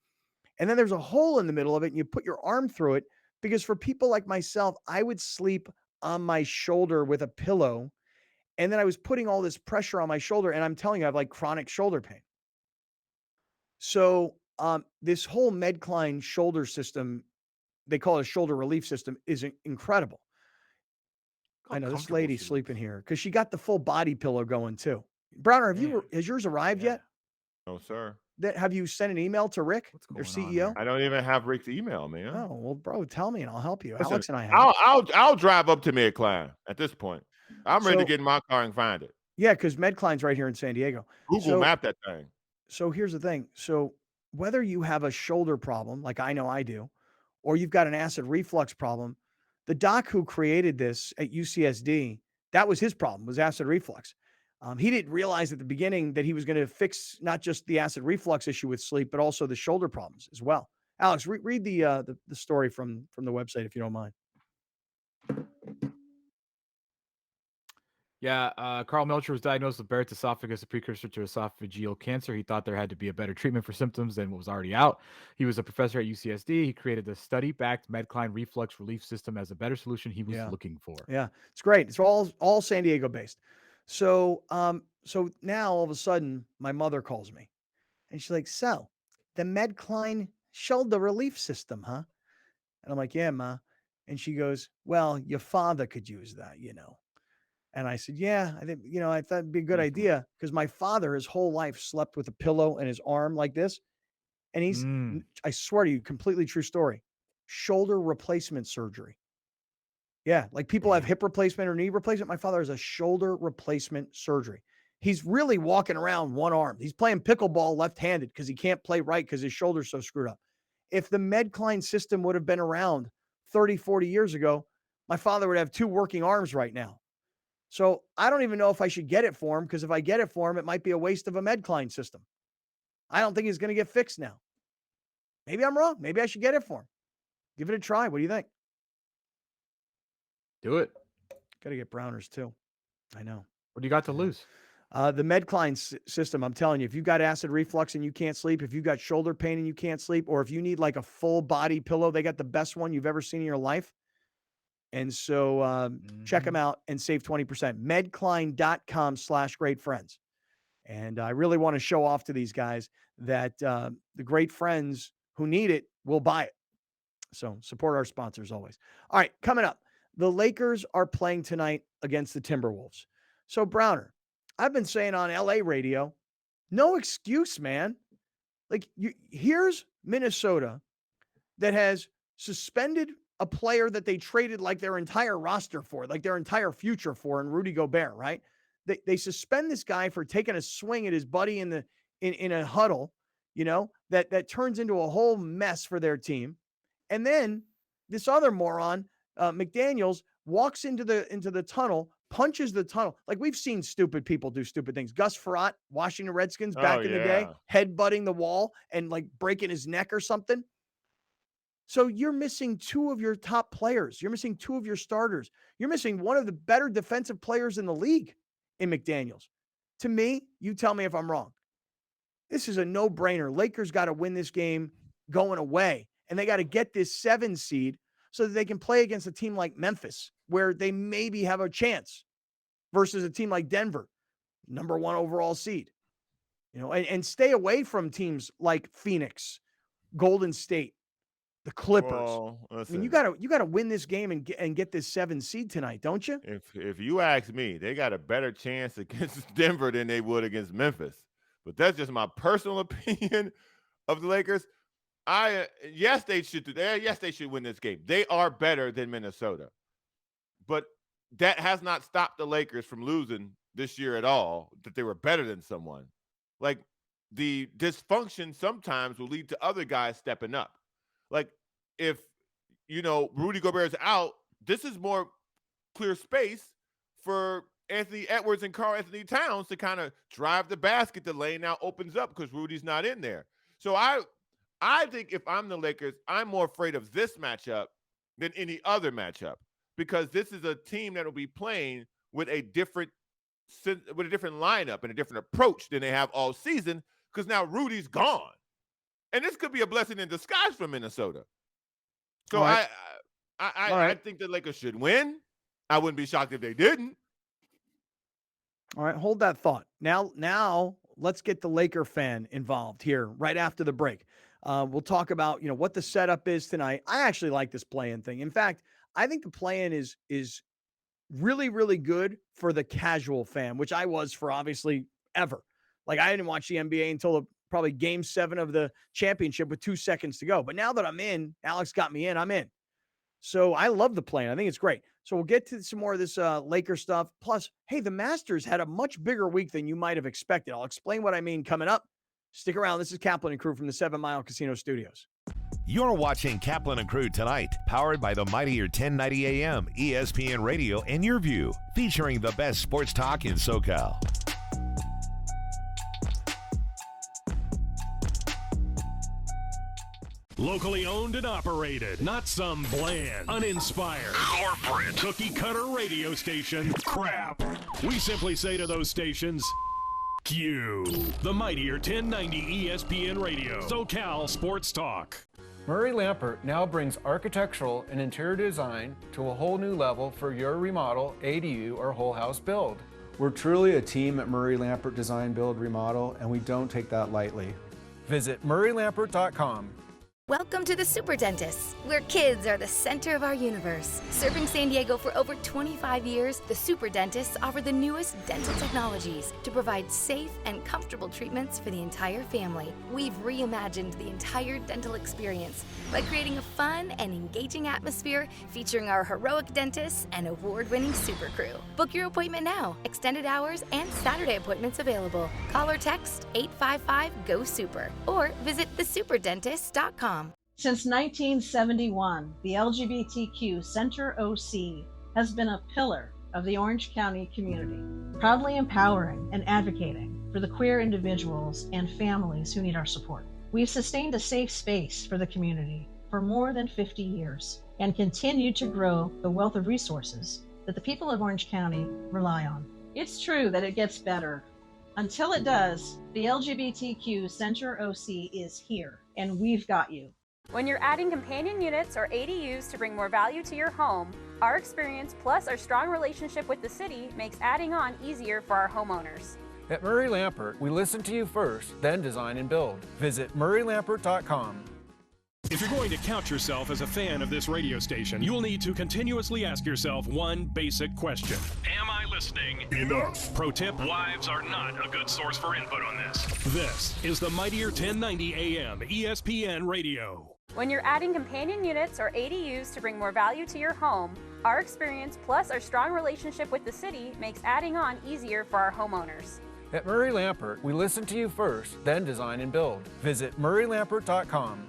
And then there's a hole in the middle of it, and you put your arm through it. Because for people like myself, I would sleep on my shoulder with a pillow, and then I was putting all this pressure on my shoulder, and I'm telling you, I have like chronic shoulder pain. So this whole MedCline shoulder system, they call it a shoulder relief system, is incredible. I know this lady's sleeping here because she got the full body pillow going too. Browner, has yours arrived yet? No, sir. Have you sent an email to Rick, their CEO? I don't even have Rick's email, man. Oh, well, bro, tell me and I'll help you. Listen, Alex and I have it. I'll drive up to MedCline at this point. I'm ready to So- get in my car and find it. Yeah, because MedCline's right here in San Diego. Google map that thing. So here's the thing. So whether you have a shoulder problem, like I know I do, or you've got an acid reflux problem, the doc who created this at UCSD, that was his problem, was acid reflux. He didn't realize at the beginning that he was going to fix not just the acid reflux issue with sleep, but also the shoulder problems as well. Alex, read the story from the website if you don't mind. Yeah, Carl Melcher was diagnosed with Barrett's esophagus, a precursor to esophageal cancer. He thought there had to be a better treatment for symptoms than what was already out. He was a professor at UCSD. He created the study-backed MedCline reflux relief system as a better solution he was looking for. Yeah, it's great. It's all San Diego based. So so now all of a sudden my mother calls me and she's like, "So, the MedCline shoulder relief system, huh?" And I'm like, "Yeah, Ma." And she goes, "Well, your father could use that, you know." And I said, "Yeah, I think, I thought it'd be a good idea because my father his whole life slept with a pillow in his arm like this. And he's, I swear to you, completely true story, shoulder replacement surgery. Yeah, like people have hip replacement or knee replacement. My father has a shoulder replacement surgery. He's really walking around one arm. He's playing pickleball left-handed because he can't play right because his shoulder's so screwed up. If the MedCline system would have been around 30, 40 years ago, my father would have two working arms right now. So I don't even know if I should get it for him because if I get it for him, it might be a waste of a MedCline system. I don't think he's going to get fixed now. Maybe I'm wrong. Maybe I should get it for him. Give it a try. What do you think? Do it. Got to get Browners too. I know. What do you got to lose? The MedCline system, I'm telling you, if you've got acid reflux and you can't sleep, if you've got shoulder pain and you can't sleep, or if you need like a full body pillow, they got the best one you've ever seen in your life. And so check them out and save 20%. Medcline.com/greatfriends. And I really want to show off to these guys that the great friends who need it will buy it. So support our sponsors always. All right, coming up, the Lakers are playing tonight against the Timberwolves. So Browner, I've been saying on LA radio, no excuse, man. Like here's Minnesota that has suspended a player that they traded like their entire roster for, like their entire future for, and Rudy Gobert, right? They suspend this guy for taking a swing at his buddy in a huddle, that turns into a whole mess for their team. And then this other moron, McDaniels, walks into the tunnel, punches the tunnel. Like we've seen stupid people do stupid things. Gus Frerotte, Washington Redskins back in the day, headbutting the wall and like breaking his neck or something. So you're missing two of your top players. You're missing two of your starters. You're missing one of the better defensive players in the league in McDaniels. To me, you tell me if I'm wrong. This is a no-brainer. Lakers got to win this game going away, and they got to get this 7 seed so that they can play against a team like Memphis, where they maybe have a chance versus a team like Denver, number 1 overall seed. And stay away from teams like Phoenix, Golden State, the Clippers. Well, I mean, you gotta win this game and get this 7 seed tonight, don't you? If you ask me, they got a better chance against Denver than they would against Memphis. But that's just my personal opinion of the Lakers. Yes, they should win this game. They are better than Minnesota. But that has not stopped the Lakers from losing this year at all, that they were better than someone. Like, the dysfunction sometimes will lead to other guys stepping up. Like, if, Rudy Gobert is out, this is more clear space for Anthony Edwards and Karl Anthony Towns to kind of drive the basket. The lane now opens up because Rudy's not in there. So I think if I'm the Lakers, I'm more afraid of this matchup than any other matchup because this is a team that will be playing with a different with a different lineup and a different approach than they have all season, because now Rudy's gone. And this could be a blessing in disguise for Minnesota. So I think the Lakers should win. I wouldn't be shocked if they didn't. All right, hold that thought. Now let's get the Laker fan involved here right after the break. We'll talk about, what the setup is tonight. I actually like this play-in thing. In fact, I think the play-in is really, really good for the casual fan, which I was for obviously ever. Like, I didn't watch the NBA until probably game 7 of the championship with 2 seconds to go. But now that I'm in, Alex got me in, I'm in. So I love the play-in. I think it's great. So we'll get to some more of this Laker stuff. Plus, hey, the Masters had a much bigger week than you might have expected. I'll explain what I mean coming up. Stick around. This is Kaplan and Crew from the 7 Mile Casino Studios. You're watching Kaplan and Crew Tonight, powered by the mightier 1090 AM, ESPN Radio, and YurView, featuring the best sports talk in SoCal. Locally owned and operated, not some bland, uninspired, corporate, cookie-cutter radio station crap. We simply say to those stations, Q. The mightier 1090 ESPN Radio, SoCal Sports Talk. Murray Lampert now brings architectural and interior design to a whole new level for your remodel, ADU, or whole house build. We're truly a team at Murray Lampert Design, Build, Remodel, and we don't take that lightly. Visit murraylampert.com. Welcome to the Super Dentists, where kids are the center of our universe. Serving San Diego for over 25 years, the Super Dentists offer the newest dental technologies to provide safe and comfortable treatments for the entire family. We've reimagined the entire dental experience by creating a fun and engaging atmosphere featuring our heroic dentists and award-winning super crew. Book your appointment now. Extended hours and Saturday appointments available. Call or text 855-GO-SUPER or visit thesuperdentist.com. Since 1971, the LGBTQ Center OC has been a pillar of the Orange County community, proudly empowering and advocating for the queer individuals and families who need our support. We've sustained a safe space for the community for more than 50 years and continue to grow the wealth of resources that the people of Orange County rely on. It's true that it gets better. Until it does, the LGBTQ Center OC is here, and we've got you. When you're adding companion units or ADUs to bring more value to your home, our experience plus our strong relationship with the city makes adding on easier for our homeowners. At Murray Lampert, we listen to you first, then design and build. Visit murraylampert.com. If you're going to count yourself as a fan of this radio station, you'll need to continuously ask yourself one basic question. Am I listening enough? Pro tip, wives are not a good source for input on this. This is the mightier 1090 AM ESPN Radio. When you're adding companion units or ADUs to bring more value to your home, our experience plus our strong relationship with the city makes adding on easier for our homeowners. At Murray Lampert, we listen to you first, then design and build. Visit murraylampert.com.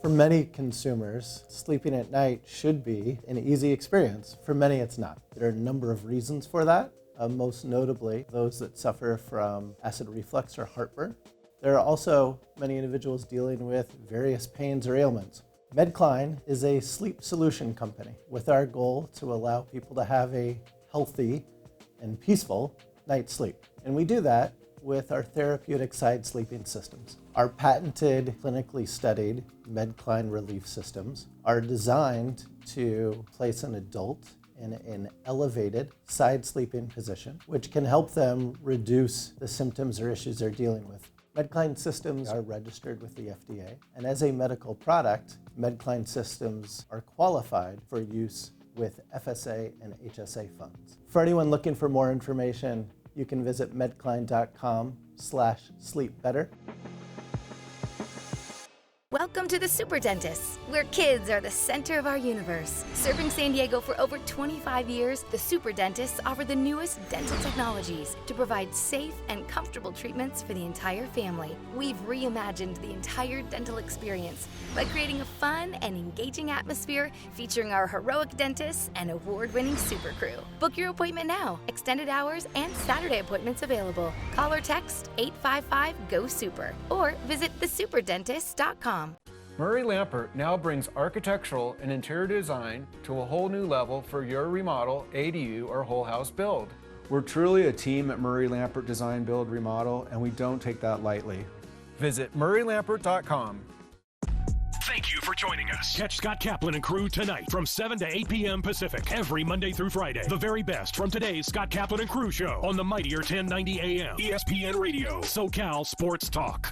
For many consumers, sleeping at night should be an easy experience. For many, it's not. There are a number of reasons for that, most notably those that suffer from acid reflux or heartburn. There are also many individuals dealing with various pains or ailments. MedCline is a sleep solution company with our goal to allow people to have a healthy and peaceful night's sleep. And we do that with our therapeutic side sleeping systems. Our patented, clinically studied MedCline relief systems are designed to place an adult in an elevated side sleeping position, which can help them reduce the symptoms or issues they're dealing with. MedCline systems are registered with the FDA, and as a medical product, MedCline systems are qualified for use with FSA and HSA funds. For anyone looking for more information, you can visit medcline.com/sleepbetter. Welcome to the Super Dentists, where kids are the center of our universe. Serving San Diego for over 25 years, the Super Dentists offer the newest dental technologies to provide safe and comfortable treatments for the entire family. We've reimagined the entire dental experience by creating a fun and engaging atmosphere featuring our heroic dentists and award-winning super crew. Book your appointment now. Extended hours and Saturday appointments available. Call or text 855-GO-SUPER or visit thesuperdentist.com. Murray Lampert now brings architectural and interior design to a whole new level for your remodel, ADU, or whole house build. We're truly a team at Murray Lampert Design, Build, Remodel, and we don't take that lightly. Visit murraylampert.com. Thank you for joining us. Catch Scott Kaplan and Crew tonight from 7 to 8 p.m. Pacific every Monday through Friday. The very best from today's Scott Kaplan and Crew show on the mightier 1090 AM ESPN Radio, SoCal Sports Talk.